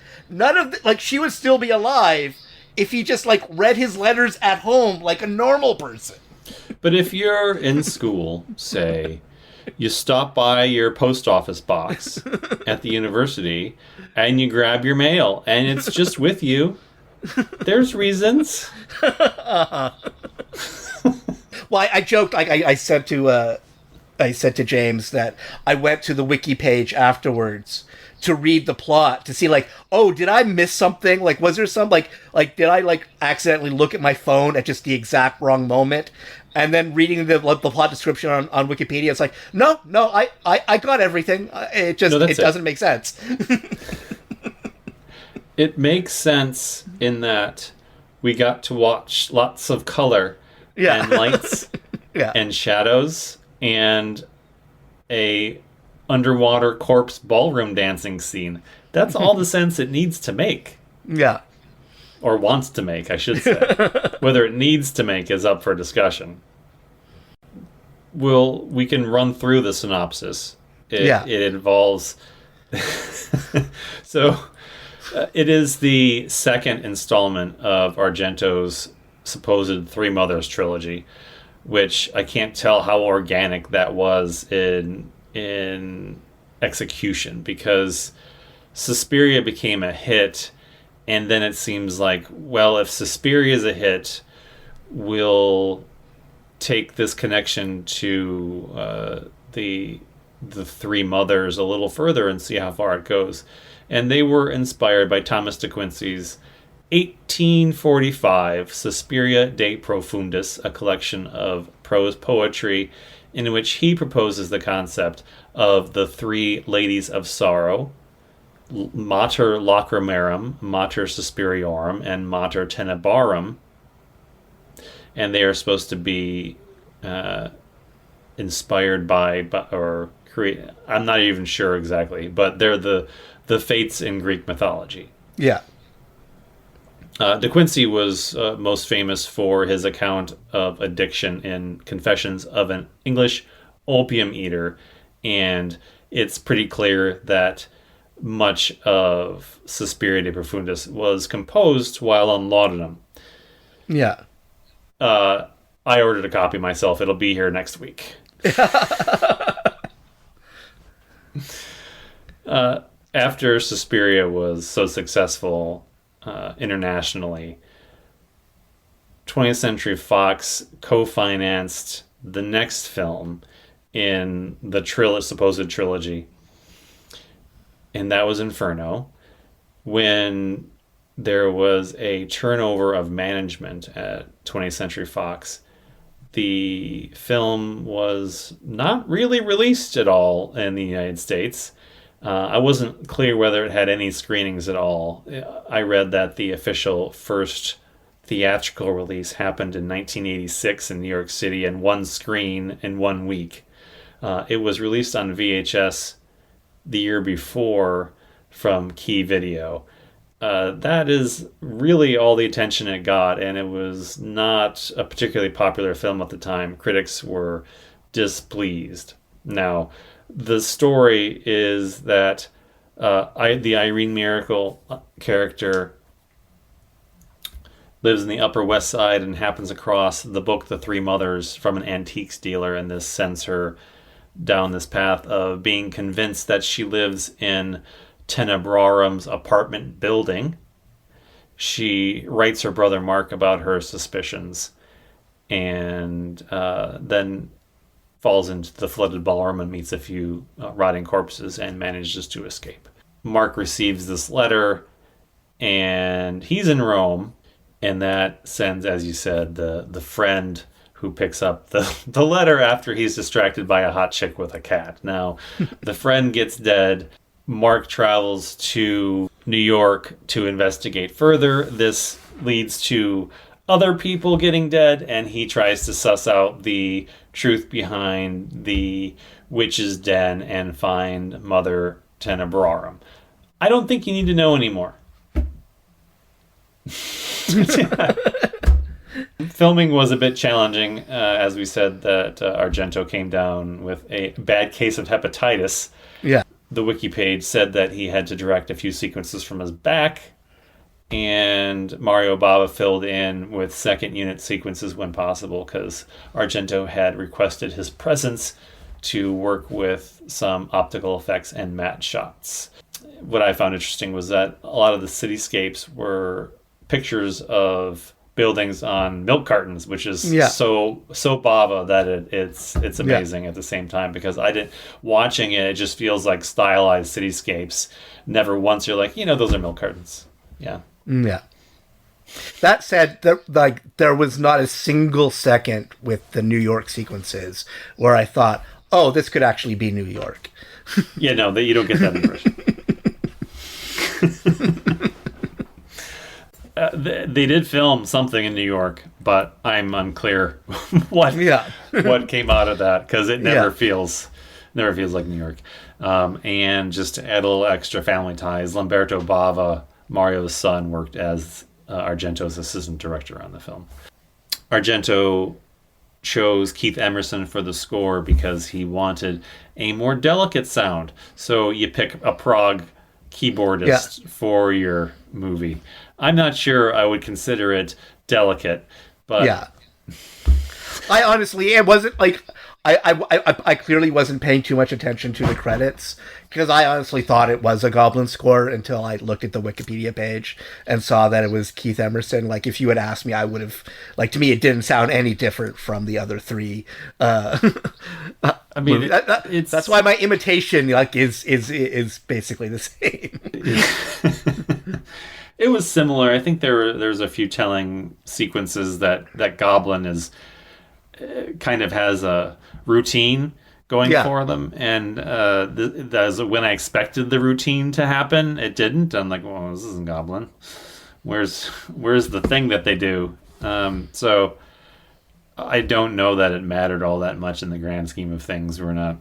she would still be alive if he just, like, read his letters at home like a normal person. But if you're in school, say, you stop by your post office box at the university and you grab your mail and it's just with you, there's reasons. Well, I joked, like I said to James that I went to the wiki page afterwards to read the plot, to see, like, oh, did I miss something? Like, was there some, like did I, like, accidentally look at my phone at just the exact wrong moment? And then reading the plot description on Wikipedia, it's like, no, I got everything. It doesn't make sense. It makes sense in that we got to watch lots of color and lights and shadows and a underwater corpse ballroom dancing scene. That's all the sense it needs to make. Yeah. Or wants to make, I should say. Whether it needs to make is up for discussion. We can run through the synopsis. It involves... So, it is the second installment of Argento's supposed Three Mothers Trilogy, which I can't tell how organic that was in execution, because Suspiria became a hit, and then it seems like, well, if Suspiria is a hit, we'll take this connection to the Three Mothers a little further and see how far it goes. And they were inspired by Thomas de Quincey's 1845 Suspiria de Profundis, a collection of prose poetry in which he proposes the concept of the three ladies of sorrow, Mater Lacrimarum, Mater Suspiriorum, and Mater Tenebrarum. And they are supposed to be inspired by or create. I'm not even sure exactly, but they're the fates in Greek mythology. Yeah. De Quincey was most famous for his account of addiction in Confessions of an English Opium Eater, and it's pretty clear that much of Suspiria de Profundis was composed while on laudanum. Yeah. I ordered a copy myself. It'll be here next week. After Suspiria was so successful internationally, 20th Century Fox co-financed the next film in the supposed trilogy, and that was Inferno, when there was a turnover of management at 20th Century Fox. The film was not really released at all in the United States. I wasn't clear whether it had any screenings at all. I read that the official first theatrical release happened in 1986 in New York City, and one screen in 1 week. It was released on VHS the year before from Key Video. That is really all the attention it got, and it was not a particularly popular film at the time. Critics were displeased. Now, the story is that the Irene Miracle character lives in the Upper West Side and happens across the book The Three Mothers from an antiques dealer, and this sends her down this path of being convinced that she lives in Tenebrarum's apartment building. She writes her brother Mark about her suspicions, and then falls into the flooded ballroom and meets a few rotting corpses and manages to escape. Mark receives this letter, and he's in Rome, and that sends, as you said, the friend who picks up the letter after he's distracted by a hot chick with a cat. Now, the friend gets dead. Mark travels to New York to investigate further. This leads to other people getting dead, and he tries to suss out the truth behind the witch's den and find Mother Tenebrarum. I don't think you need to know anymore. Filming was a bit challenging. As we said, that Argento came down with a bad case of hepatitis. Yeah. The wiki page said that he had to direct a few sequences from his back, and Mario Bava filled in with second unit sequences when possible because Argento had requested his presence to work with some optical effects and matte shots. What I found interesting was that a lot of the cityscapes were pictures of buildings on milk cartons, which is so Bava that it's amazing at the same time, because watching it just feels like stylized cityscapes. Never once you're like, those are milk cartons. Yeah. Yeah. That said, there was not a single second with the New York sequences where I thought, oh, this could actually be New York. Yeah, no, you don't get that impression. They did film something in New York, but I'm unclear what came out of that, because it never feels like New York. And just to add a little extra family ties, Lamberto Bava, Mario's son, worked as Argento's assistant director on the film. Argento chose Keith Emerson for the score because he wanted a more delicate sound. So you pick a prog keyboardist for your movie. I'm not sure I would consider it delicate, but yeah. I honestly, it wasn't like I clearly wasn't paying too much attention to the credits, because I honestly thought it was a Goblin score until I looked at the Wikipedia page and saw that it was Keith Emerson. Like, if you had asked me, I would have, like, to me, it didn't sound any different from the other three. I mean, that's why my imitation is basically the same. It was similar. I think there's a few telling sequences that Goblin is kind of has a routine going for them, and that's when I expected the routine to happen. It didn't. I'm like, well, this isn't Goblin. Where's the thing that they do? So I don't know that it mattered all that much in the grand scheme of things. We're not.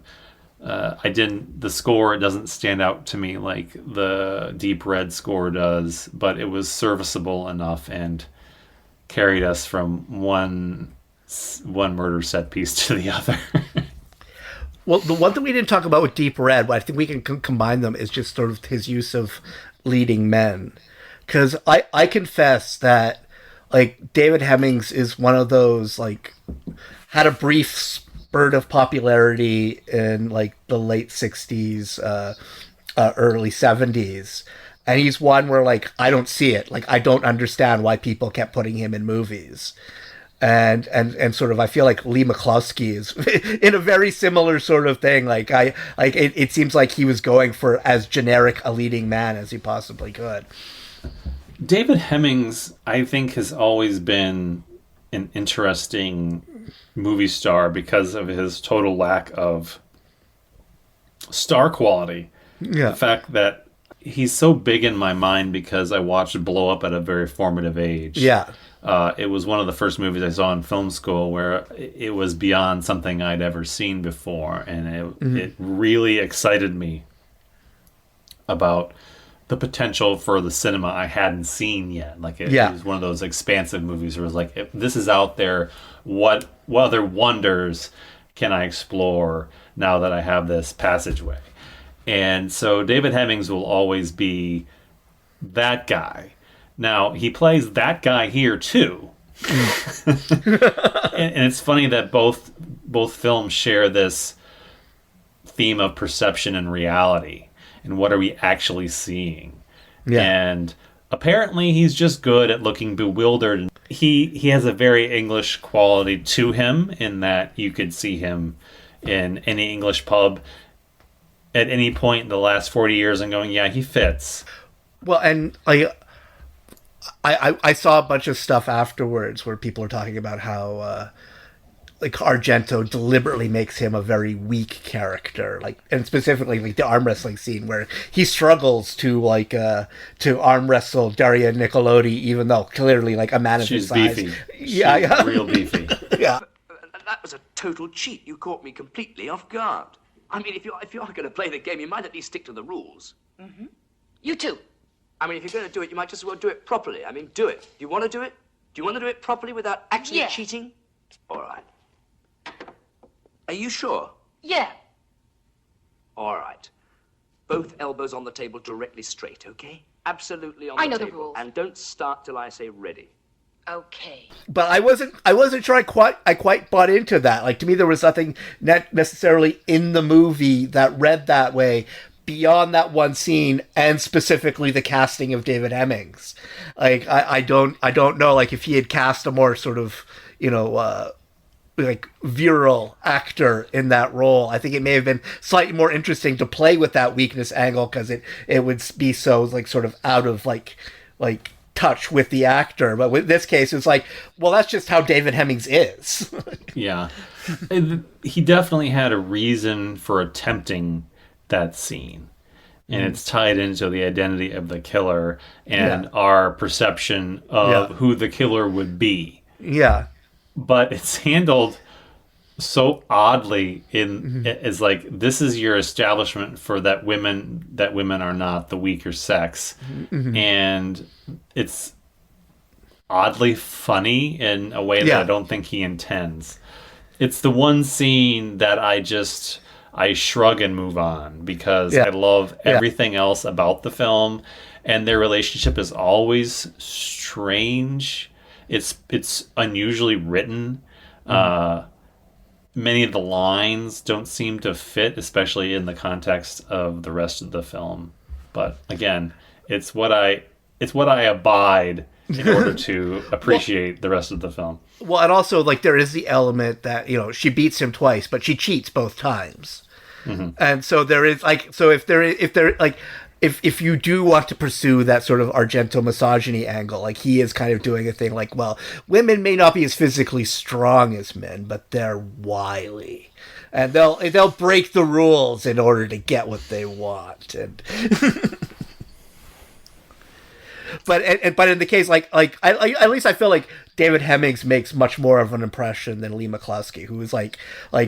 The score doesn't stand out to me like the Deep Red score does, but it was serviceable enough and carried us from one murder set piece to the other. Well, the one thing we didn't talk about with Deep Red, but I think we can combine them, is just sort of his use of leading men. Because I confess that, like, David Hemmings is one of those, like, had a brief spurt of popularity in, like, the late 60s, early 70s. And he's one where, like, I don't see it. Like, I don't understand why people kept putting him in movies. And sort of, I feel like Lee McCluskey is in a very similar sort of thing. Like, it seems like he was going for as generic a leading man as he possibly could. David Hemmings, I think, has always been an interesting movie star because of his total lack of star quality. Yeah. The fact that he's so big in my mind because I watched Blow Up at a very formative age. Yeah. It was one of the first movies I saw in film school where it was beyond something I'd ever seen before, and it really excited me about the potential for the cinema I hadn't seen yet. Like it was one of those expansive movies where it was like, if this is out there, what other wonders can I explore now that I have this passageway? And so David Hemmings will always be that guy. Now, he plays that guy here, too. and it's funny that both films share this theme of perception and reality. And what are we actually seeing? Yeah. And apparently he's just good at looking bewildered. He has a very English quality to him in that you could see him in any English pub at any point in the last 40 years and going, yeah, he fits. Well, and I saw a bunch of stuff afterwards where people are talking about how like Argento deliberately makes him a very weak character, like, and specifically like the arm wrestling scene where he struggles to arm wrestle Daria Nicolodi, even though clearly like a man of his size. Beefy. She's real beefy. Yeah. That was a total cheat. You caught me completely off guard. I mean, if you are going to play the game, you might at least stick to the rules. Mm-hmm. You too. I mean, if you're going to do it, you might just as well do it properly. I mean, do it. Do you want to do it? Do you want to do it properly without actually cheating? All right. Are you sure? Yeah. All right. Both elbows on the table directly straight, okay? Absolutely on the table. I know the rules. And don't start till I say ready. Okay. But I wasn't sure I quite bought into that. Like, to me, there was nothing necessarily in the movie that read that way beyond that one scene, and specifically the casting of David Hemmings. Like, I don't know, like, if he had cast a more sort of, like virile actor in that role, I think it may have been slightly more interesting to play with that weakness angle, because it would be so like sort of out of like touch with the actor. But with this case, it's like, well, that's just how David Hemmings is. Yeah. He definitely had a reason for attempting that scene. And it's tied into the identity of the killer and our perception of who the killer would be. Yeah. But it's handled so oddly as like, this is your establishment for that women are not the weaker sex. Mm-hmm. And it's oddly funny in a way that I don't think he intends. It's the one scene that I shrug and move on, because I love everything else about the film, and their relationship is always strange. It's unusually written. Many of the lines don't seem to fit, especially in the context of the rest of the film. But again, it's what I abide in order to appreciate the rest of the film. Well, and also like there is the element that, she beats him twice, but she cheats both times. Mm-hmm. And so there is like, so if you do want to pursue that sort of Argento misogyny angle, like he is kind of doing a thing like, well, women may not be as physically strong as men, but they're wily, and they'll break the rules in order to get what they want. And but in the case like I at least I feel like David Hemmings makes much more of an impression than Lee McCluskey, who is like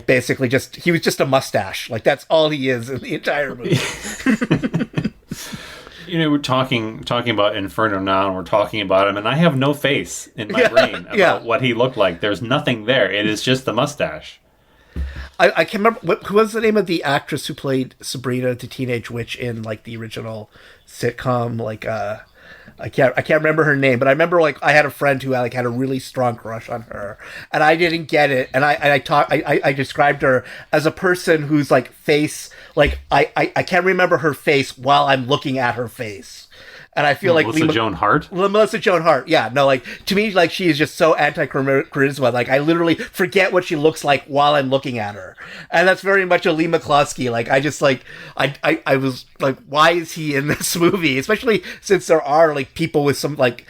basically he was just a mustache. Like that's all he is in the entire movie. We're talking about Inferno now, and we're talking about him, and I have no face in my brain about what he looked like. There's nothing there. It is just the mustache. I can't remember who was the name of the actress who played Sabrina the Teenage Witch in like the original sitcom. Like I can't remember her name, but I remember like I had a friend who had a really strong crush on her, and I didn't get it, and I described her as a person whose like face, like I can't remember her face while I'm looking at her face, And I feel like Melissa Joan Hart. Yeah, no, like to me, like she is just so anti-charisma. Like I literally forget what she looks like while I'm looking at her, and that's very much a Lee McCloskey. Like I just like I was like, why is he in this movie? Especially since there are like people with some like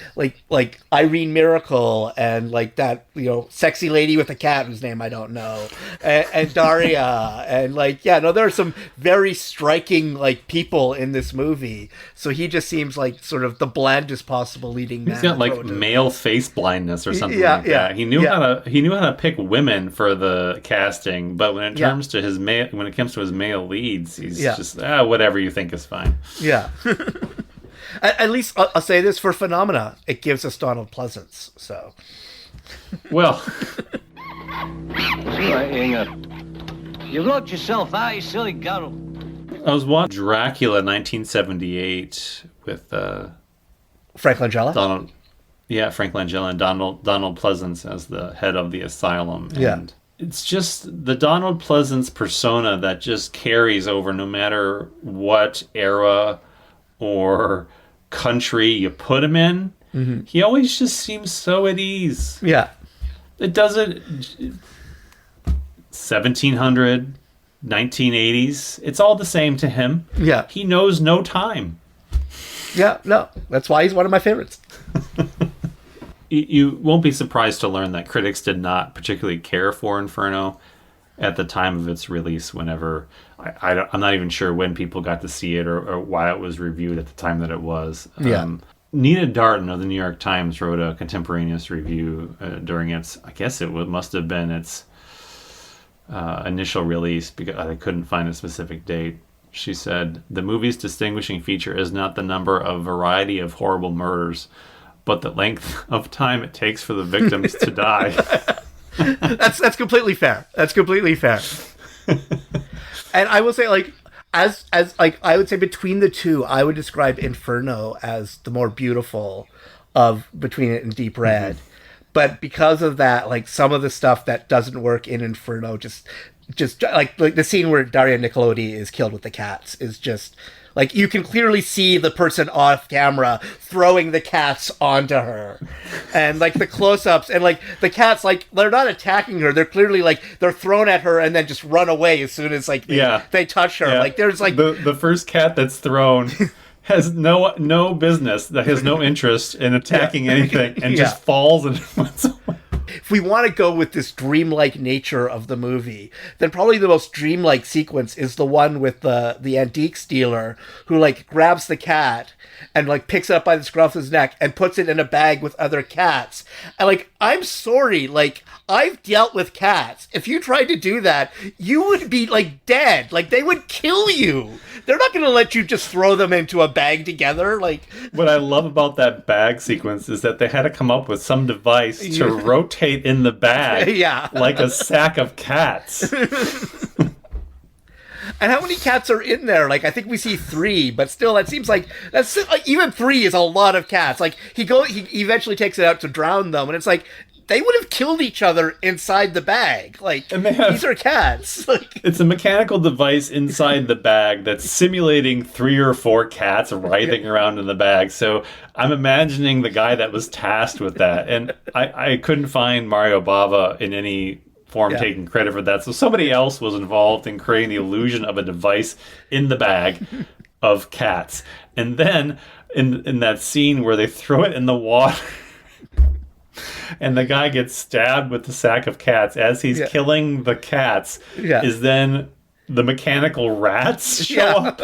Irene Miracle and like that sexy lady with a cat whose name I don't know, and Daria and like there are some very striking like people in this movie. So he just seems like sort of the blandest possible leading man. He's got like male face blindness or something like that. He knew how to pick women for the casting, but when it comes to his male leads, he's just whatever you think is fine. Yeah. At least I'll say this for Phenomena, it gives us Donald Pleasance. So, well, you've locked yourself out, you silly gunnel. I was watching Dracula 1978 with Frank Langella. Frank Langella and Donald Pleasance as the head of the asylum. And it's just the Donald Pleasance persona that just carries over no matter what era or country you put him in. Mm-hmm. He always just seems so at ease. Yeah. It doesn't... 1700, 1980s, it's all the same to him. Yeah. He knows no time. Yeah, no. That's why he's one of my favorites. You won't be surprised to learn that critics did not particularly care for Inferno at the time of its release. Whenever I'm not even sure when people got to see it or why it was reviewed at the time that it was. Nina Darton of the New York Times wrote a contemporaneous review during its, I guess it must have been its initial release, because I couldn't find a specific date. She said, "The movie's distinguishing feature is not the number of variety of horrible murders, but the length of time it takes for the victims to die." That's completely fair. That's completely fair. And I will say, like, as like I would say between the two, I would describe Inferno as the more beautiful of between it and Deep Red. Mm-hmm. But because of that, like some of the stuff that doesn't work in Inferno, just like the scene where Daria Nicolodi is killed with the cats is just like you can clearly see the person off camera throwing the cats onto her, and like the close-ups and like the cats, like they're not attacking her, they're clearly like they're thrown at her and then just run away as soon as like they touch her. Like there's like the first cat that's thrown has no business, that has no interest in attacking anything, and just falls and runs away. If we want to go with this dreamlike nature of the movie, then probably the most dreamlike sequence is the one with the antique dealer who like grabs the cat and like picks it up by the scruff of his neck and puts it in a bag with other cats. And like, I'm sorry, like I've dealt with cats. If you tried to do that, you would be like dead. Like they would kill you. They're not going to let you just throw them into a bag together. Like, what I love about that bag sequence is that they had to come up with some device to rotate in the bag like a sack of cats. And how many cats are in there? Like, I think we see 3, but still, that seems like even 3 is a lot of cats. Like, he eventually takes it out to drown them, and it's like they would have killed each other inside the bag. Like, these are cats. Like, it's a mechanical device inside the bag that's simulating 3 or 4 cats writhing around in the bag. So I'm imagining the guy that was tasked with that, and I couldn't find Mario Bava in any form taking credit for that. So somebody else was involved in creating the illusion of a device in the bag of cats. And then in that scene where they throw it in the water and the guy gets stabbed with the sack of cats as he's killing the cats, is then the mechanical rats show up.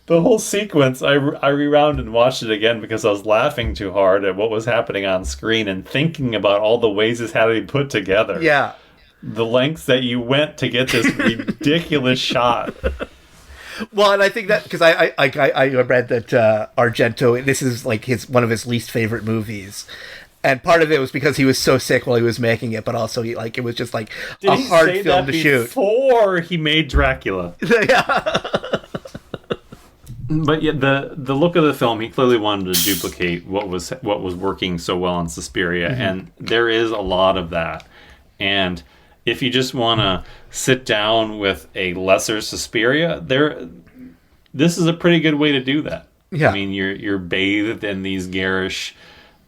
The whole sequence, I rewound and watched it again because I was laughing too hard at what was happening on screen and thinking about all the ways this had to be put together. Yeah. The lengths that you went to get this ridiculous shot. Well, and I think that because I read that Argento, this is like one of his least favorite movies. And part of it was because he was so sick while he was making it, but also it was just like a hard film to shoot. Before he made Dracula. But yeah, the look of the film, he clearly wanted to duplicate what was working so well on Suspiria, and there is a lot of that. And if you just want to sit down with a lesser Suspiria, this is a pretty good way to do that. Yeah. I mean, you're bathed in these garish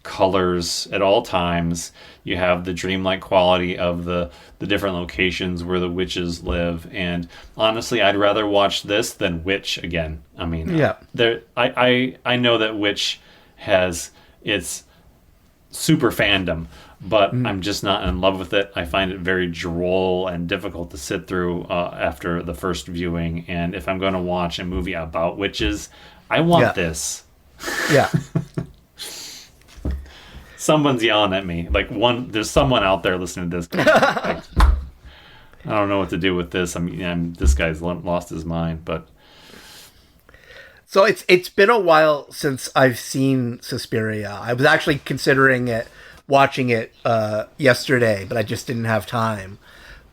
colors at all times. You have the dreamlike quality of the different locations where the witches live, and honestly, I'd rather watch this than Witch again. I mean, I know that Witch has its super fandom, but I'm just not in love with it. I find it very droll and difficult to sit through after the first viewing, and if I'm going to watch a movie about witches, I want this. Yeah. Someone's yelling at me. There's someone out there listening to this. I don't know what to do with this. I mean, this guy's lost his mind, but. So it's been a while since I've seen Suspiria. I was actually considering watching it yesterday, but I just didn't have time.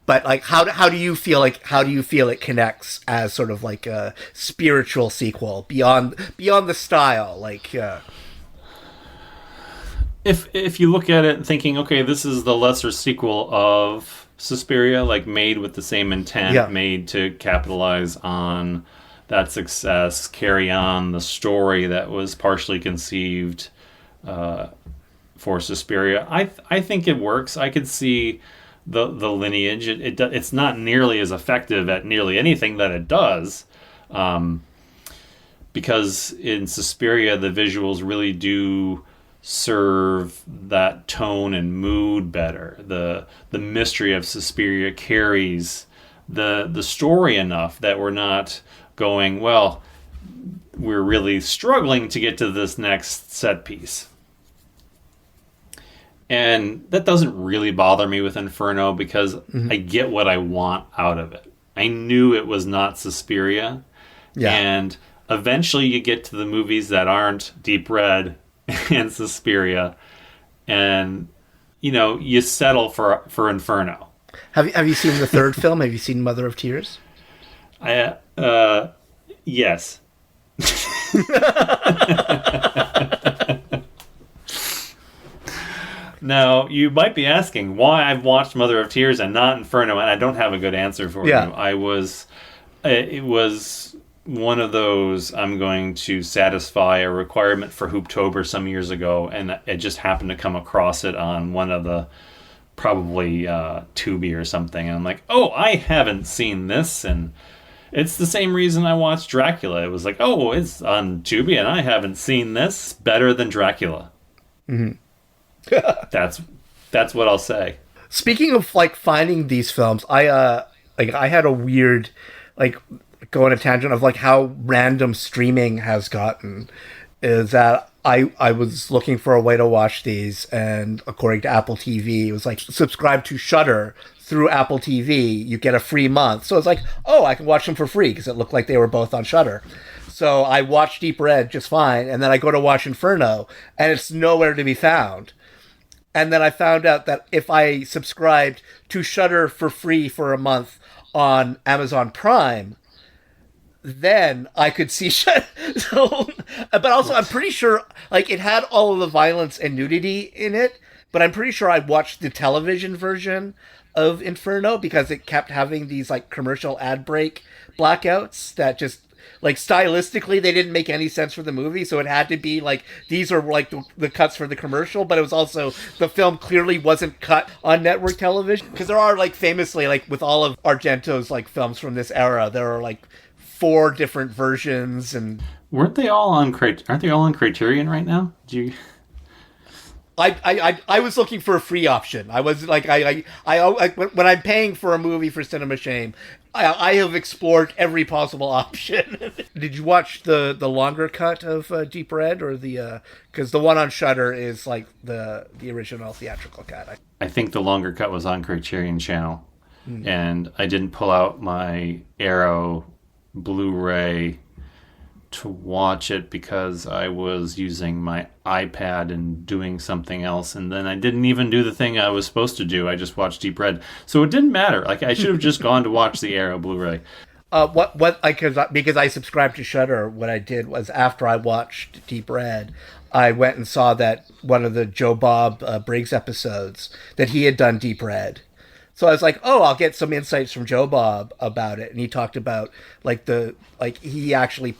But like, how do you feel it connects as sort of like a spiritual sequel beyond the style? Like, if you look at it thinking, okay, this is the lesser sequel of Suspiria, like made with the same intent, made to capitalize on that success, carry on the story that was partially conceived for Suspiria. I think it works. I could see the lineage. It's not nearly as effective at nearly anything that it does, because in Suspiria the visuals really do serve that tone and mood better. The mystery of Suspiria carries the story enough that we're not going, well, we're really struggling to get to this next set piece. And that doesn't really bother me with Inferno, because I get what I want out of it. I knew it was not Suspiria. Yeah. And eventually you get to the movies that aren't Deep Red and Suspiria, and you settle for Inferno. Have you seen the third film? Have you seen Mother of Tears? Yes. Now, you might be asking why I've watched Mother of Tears and not Inferno, and I don't have a good answer for you. It was one of those, I'm going to satisfy a requirement for Hooptober some years ago, and it just happened to come across it on one of the, probably Tubi or something, and I'm like, oh, I haven't seen this, and it's the same reason I watched Dracula. It was like, oh, it's on Tubi, and I haven't seen this. Better than Dracula. Mm-hmm. That's what I'll say. Speaking of like finding these films, I had a weird go on a tangent of like how random streaming has gotten. Is that I was looking for a way to watch these, and according to Apple TV, it was like subscribe to Shudder through Apple TV, you get a free month. So it's like, oh, I can watch them for free because it looked like they were both on Shudder. So I watched Deep Red just fine, and then I go to watch Inferno, and it's nowhere to be found. And then I found out that if I subscribed to Shudder for free for a month on Amazon Prime, then I could see so, but also I'm pretty sure like it had all of the violence and nudity in it, but I'm pretty sure I watched the television version of Inferno because it kept having these like commercial ad break blackouts that just like stylistically they didn't make any sense for the movie, so it had to be like these are like the cuts for the commercial, but it was also the film clearly wasn't cut on network television, because there are like famously like with all of Argento's like films from this era, there are like 4 different versions, and aren't they all on Criterion right now? Do you? I was looking for a free option. I was like I when I'm paying for a movie for Cinema Shame, I have explored every possible option. Did you watch the longer cut of Deep Red, or the because the one on Shudder is like the original theatrical cut? I think the longer cut was on Criterion Channel, and I didn't pull out my Arrow Blu-ray to watch it because I was using my iPad and doing something else, and then I didn't even do the thing I was supposed to do. I just watched Deep Red, so it didn't matter. Like I should have just gone to watch the Arrow Blu-ray. Because I subscribed to Shudder, what I did was after I watched Deep Red, I went and saw that one of the Joe Bob Briggs episodes that he had done Deep Red. So I was like, oh, I'll get some insights from Joe Bob about it, and he talked about he actually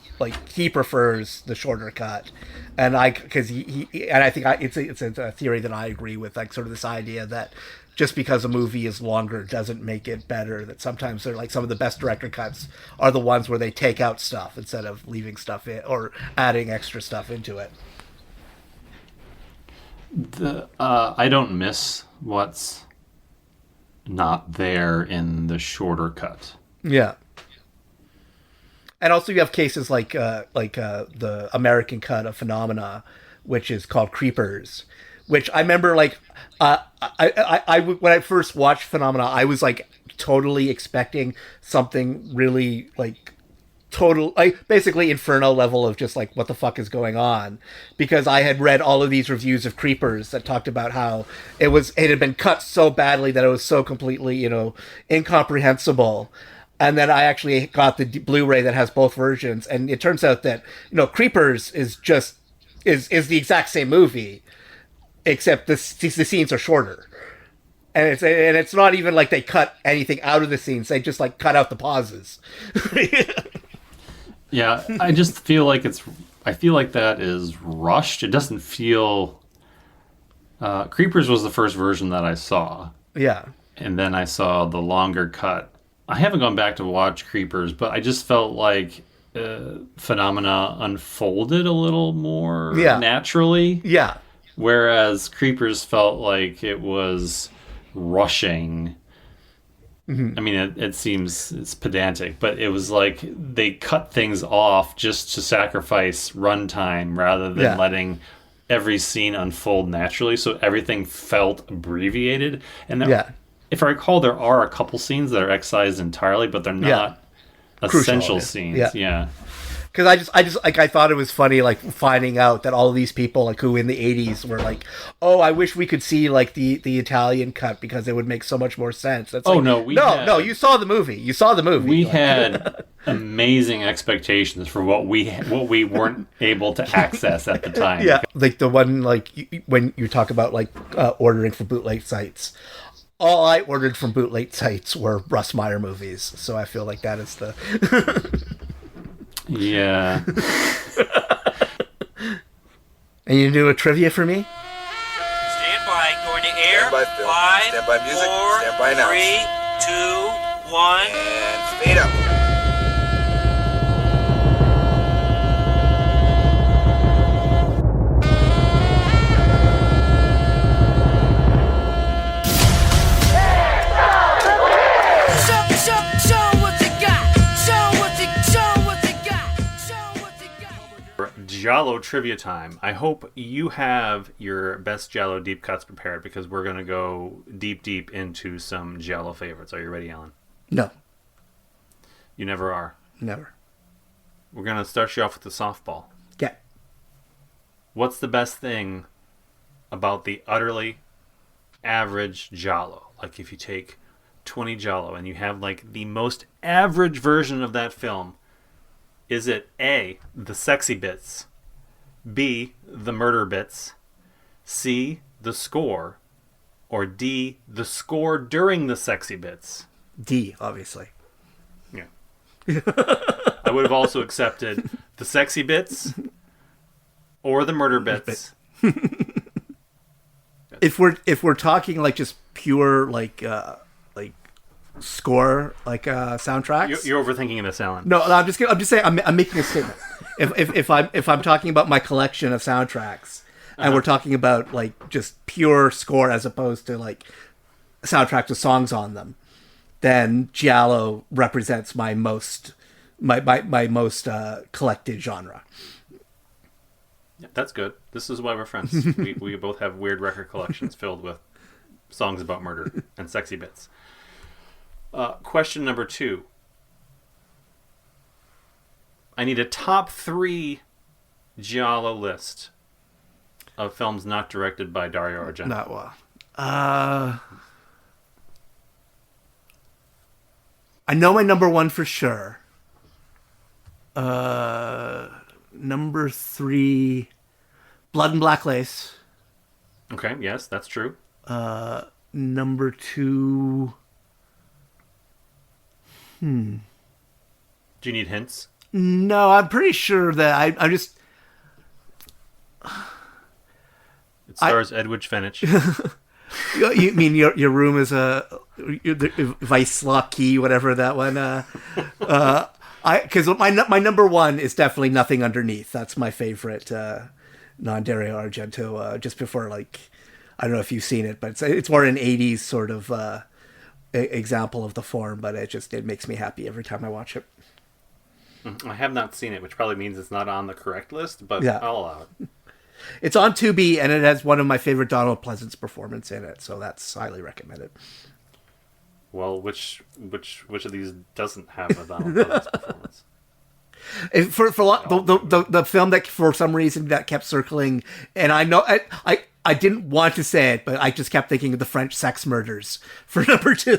he prefers the shorter cut, and I think it's a theory that I agree with, like sort of this idea that just because a movie is longer doesn't make it better. That sometimes they're like some of the best director cuts are the ones where they take out stuff instead of leaving stuff in or adding extra stuff into it. I don't miss what's not there in the shorter cut. Yeah. And also you have cases like the American cut of Phenomena, which is called Creepers, which I remember I when I first watched Phenomena, I was like totally expecting something really basically Inferno level of just like what the fuck is going on, because I had read all of these reviews of Creepers that talked about how it had been cut so badly that it was so completely incomprehensible. And then I actually got the Blu-ray that has both versions, and it turns out that Creepers is the exact same movie, except the scenes are shorter. And it's not even like they cut anything out of the scenes; they just like cut out the pauses. Yeah, I just feel like that is rushed. It doesn't feel. Creepers was the first version that I saw. Yeah. And then I saw the longer cut. I haven't gone back to watch Creepers, but I just felt like Phenomena unfolded a little more naturally. Yeah. Whereas Creepers felt like it was rushing. Mm-hmm. I mean, it seems it's pedantic, but it was like they cut things off just to sacrifice runtime rather than letting every scene unfold naturally. So everything felt abbreviated. And if I recall, there are a couple scenes that are excised entirely, but they're not essential scenes. Yeah. Because I thought it was funny, like finding out that all of these people, like who in the 80s were like, oh, I wish we could see like the Italian cut because it would make so much more sense. That's you saw the movie. You saw the movie. We had amazing expectations for what we weren't able to access at the time. Yeah, like the one when you talk about ordering from bootleg sites. All I ordered from bootleg sites were Russ Meyer movies, so I feel like that is the. Yeah. And you do a trivia for me? Stand by. Going to air. Stand by, Phil. 5, Stand by music. 4, Stand by now. 3, 2, 1. And speed up. Giallo trivia time. I hope you have your best Giallo deep cuts prepared because we're going to go deep into some Giallo favorites. Are you ready, Allan? No. You never are? Never. We're going to start you off with the softball. Yeah. What's the best thing about the utterly average Giallo? Like if you take 20 Giallo and you have like the most average version of that film, is it A, the sexy bits, B, the murder bits, C, the score, or D, the score during the sexy bits? D, obviously. Yeah. I would have also accepted the sexy bits or the murder bits. If we're talking like just pure score soundtracks. You're overthinking this, Allan. No, I'm just saying. I'm making a statement. If I'm talking about my collection of soundtracks, and we're talking about like just pure score as opposed to like soundtracks with songs on them, then Giallo represents my most collected genre. Yeah, that's good. This is why we're friends. we both have weird record collections filled with songs about murder and sexy bits. Question number 2. I need a top 3 Giallo list of films not directed by Dario Argento. Not well. I know my number 1 for sure. Number 3, Blood and Black Lace. Okay, yes, that's true. Number 2, Do you need hints? No, I'm pretty sure that I'm just... It stars Edwidge Fenech. You mean your room is a Vice Key, whatever that one? Because my number one is definitely Nothing Underneath. That's my favorite non-Dario Argento. Just before, like, I don't know if you've seen it, but it's more an 80s sort of example of the form, but it makes me happy every time I watch it. I have not seen it, which probably means it's not on the correct list, but Yeah. I'll allow it. It's on Tubi, and it has one of my favorite Donald Pleasance performance in it, so that's highly recommended. Well, which of these doesn't have a Donald Pleasance performance? The film that for some reason that kept circling, and I know I didn't want to say it, but I just kept thinking of the French Sex Murders for number 2.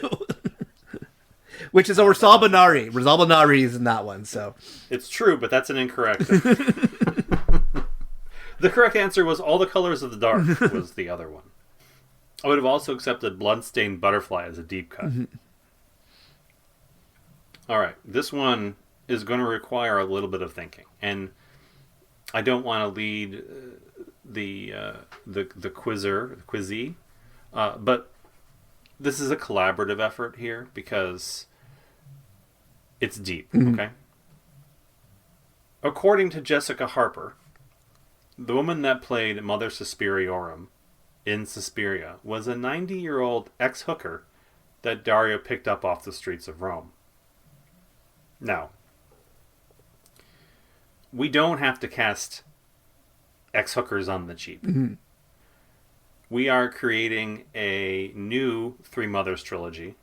Which is a Rizal Benari. Rizal Benari is in that one, so... It's true, but that's an incorrect. The correct answer was All the Colors of the Dark was the other one. I would have also accepted Bloodstained Butterfly as a deep cut. All right, this one is going to require a little bit of thinking, and I don't want to lead the quizzee, but this is a collaborative effort here because it's deep. Okay. According to Jessica Harper, the woman that played Mother Suspiriorum in Suspiria was a 90-year-old ex-hooker that Dario picked up off the streets of Rome. Now, we don't have to cast ex-hookers on the cheap. We are creating a new Three Mothers Trilogy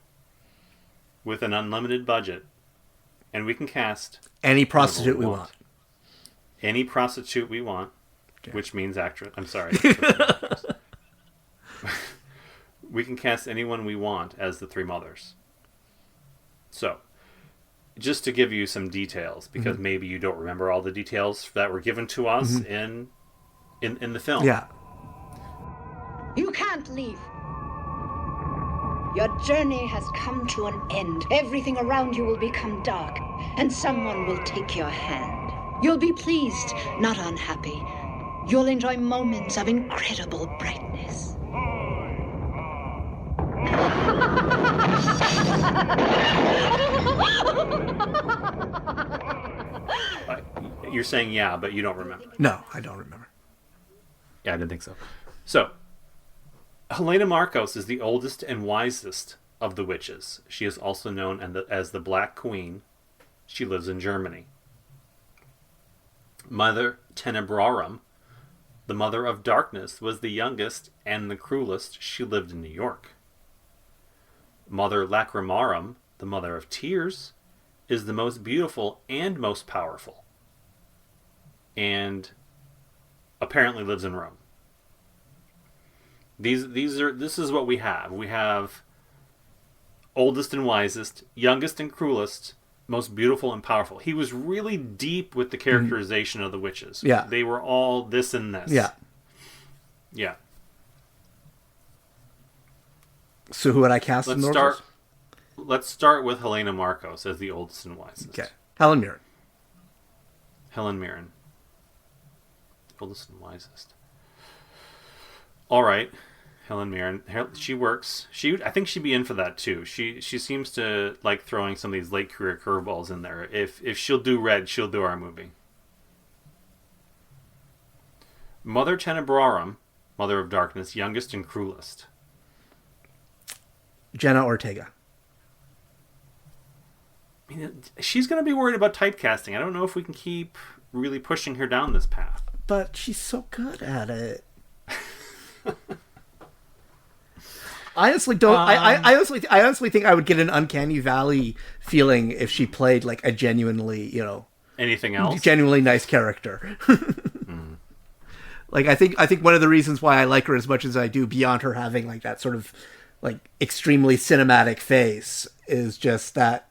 with an unlimited budget, and we can cast any prostitute we want. Any prostitute we want. Okay. Which means actress. I'm sorry. We can cast anyone we want as the Three Mothers. So, just to give you some details, because maybe you don't remember all the details that were given to us in the film. Yeah. You can't leave. Your journey has come to an end. Everything around you will become dark, and someone will take your hand. You'll be pleased, not unhappy. You'll enjoy moments of incredible brightness. You're saying yeah, but you don't remember. No, I don't remember. Yeah, I didn't think so. So, Helena Marcos is the oldest and wisest of the witches. She is also known as the Black Queen. She lives in Germany. Mother Tenebrarum, the Mother of Darkness, was the youngest and the cruelest. She lived in New York. Mother Lacrimarum, the Mother of Tears, is the most beautiful and most powerful, and apparently lives in Rome. This is what we have. We have oldest and wisest, youngest and cruelest, most beautiful and powerful. He was really deep with the characterization of the witches. Yeah. They were all this and this. Yeah. Yeah. So who would I cast in those? Let's start with Helena Marcos as the oldest and wisest. Okay. Helen Mirren. Helen Mirren. Oldest and wisest. All right. Helen Mirren. She works. I think she'd be in for that too. She seems to like throwing some of these late career curveballs in there. If she'll do Red, she'll do our movie. Mother Tenebrarum, Mother of Darkness, youngest and cruelest. Jenna Ortega. I mean, she's going to be worried about typecasting. I don't know if we can keep really pushing her down this path. But she's so good at it. I honestly don't. I honestly think I would get an Uncanny Valley feeling if she played like a genuinely, anything else, genuinely nice character. Like I think one of the reasons why I like her as much as I do, beyond her having like that sort of like extremely cinematic face, is just that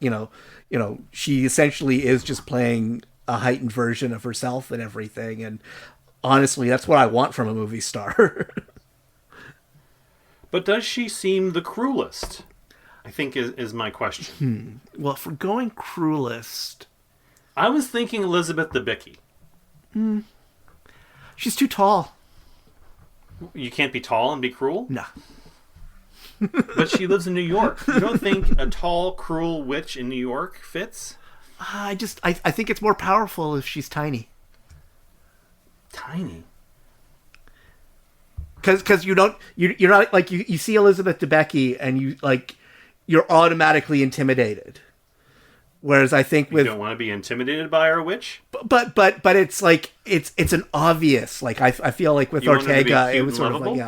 she essentially is just playing a heightened version of herself and everything. And honestly, that's what I want from a movie star. But does she seem the cruelest? I think is my question. Well, if we're going cruelest... I was thinking Elizabeth Debicki. She's too tall. You can't be tall and be cruel? No. But she lives in New York. You don't think a tall, cruel witch in New York fits? I think it's more powerful if she's tiny. Tiny? Because you're not like you see Elizabeth Debicki and you're automatically intimidated. Whereas I think you don't want to be intimidated by our witch, but it's like it's an obvious like I feel like with Ortega it was sort of like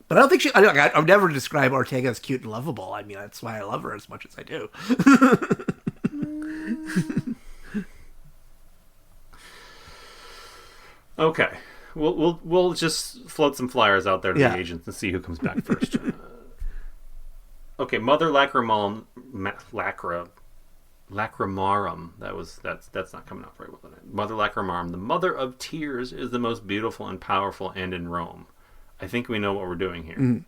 But I don't think I would never describe Ortega as cute and lovable. I mean that's why I love her as much as I do. Okay, we'll just float some flyers out there to the agents and see who comes back first. Okay, Mother Lacrimarum. That's not coming out very well. Mother Lacrimarum, the Mother of Tears, is the most beautiful and powerful, and in Rome. I think we know what we're doing here. Mm.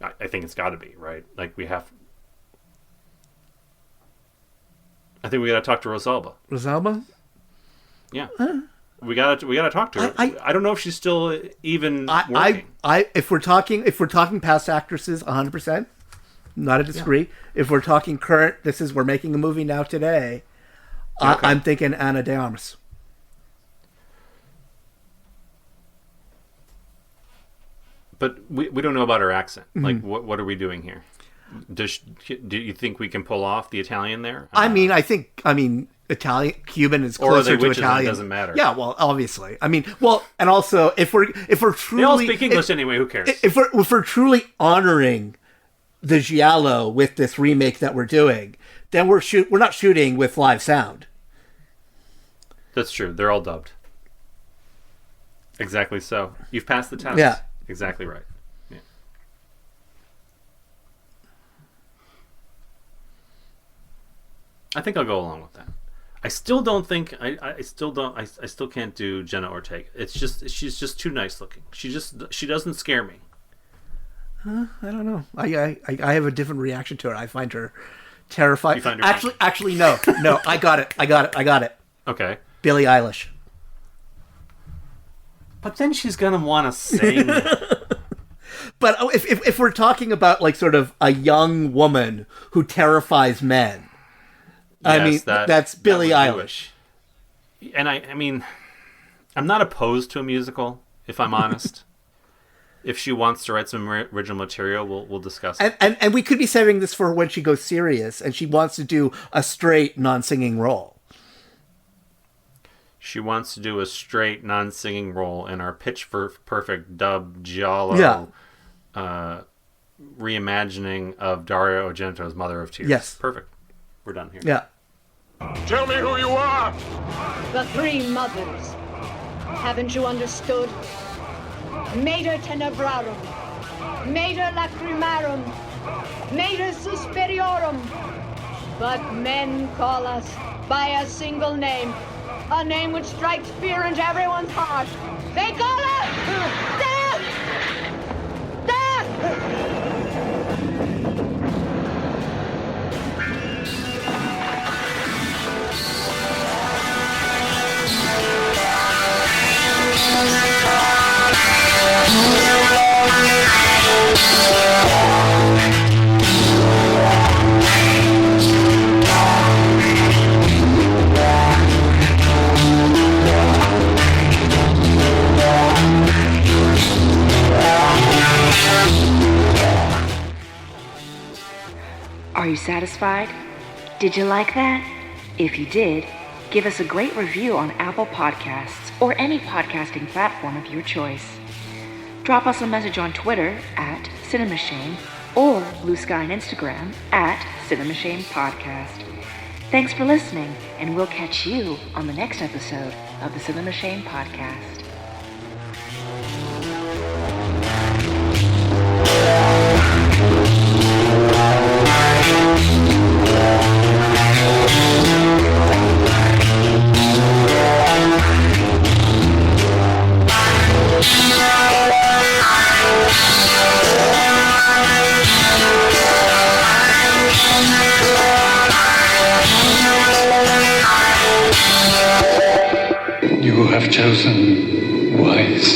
I think it's got to be right. Like we have. I think we got to talk to Rosalba. Rosalba? Yeah. We gotta talk to her. I don't know if she's still even working. If we're talking past actresses, 100%. Not a disagree. Yeah. If we're talking current, we're making a movie now today. Okay. I'm thinking Ana de Armas. But we don't know about her accent. Mm-hmm. Like, what are we doing here? Do you think we can pull off the Italian there? I mean, Italian, Cuban is closer to Italian. It doesn't matter. Yeah, well, obviously. I mean, and also if we're truly, they all speak English anyway. Who cares? If we're truly honoring the giallo with this remake that we're doing, then we're not shooting with live sound. That's true. They're all dubbed. Exactly so. You've passed the test. Yeah. Exactly right. Yeah. I think I'll go along with that. I still don't think I still can't do Jenna Ortega. It's just she's just too nice looking. She doesn't scare me. I don't know. I have a different reaction to her. I find her terrifying. You find her actually no. I got it. Okay. Billie Eilish. But then she's gonna want to sing. But if we're talking about like sort of a young woman who terrifies men, yes, that's Billie Eilish. And I mean, I'm not opposed to a musical, if I'm honest. If she wants to write some original material, we'll discuss it. And we could be saving this for when she goes serious and she wants to do a straight non-singing role. She wants to do a straight non-singing role in our pitch perfect dub giallo reimagining of Dario Argento's Mother of Tears. Yes. Perfect. We're done here. Yeah. Tell me who you are! The Three Mothers. Haven't you understood? Mater tenebrarum, Mater lacrimarum, Mater suspiriorum. But men call us by a single name, a name which strikes fear into everyone's heart. They call us Death! Death! Are you satisfied? Did you like that? If you did, give us a great review on Apple Podcasts or any podcasting platform of your choice. Drop us a message on Twitter at CinemaShame or Blue Sky and Instagram at CinemaShame Podcast. Thanks for listening, and we'll catch you on the next episode of the CinemaShame Podcast. You have chosen wisely.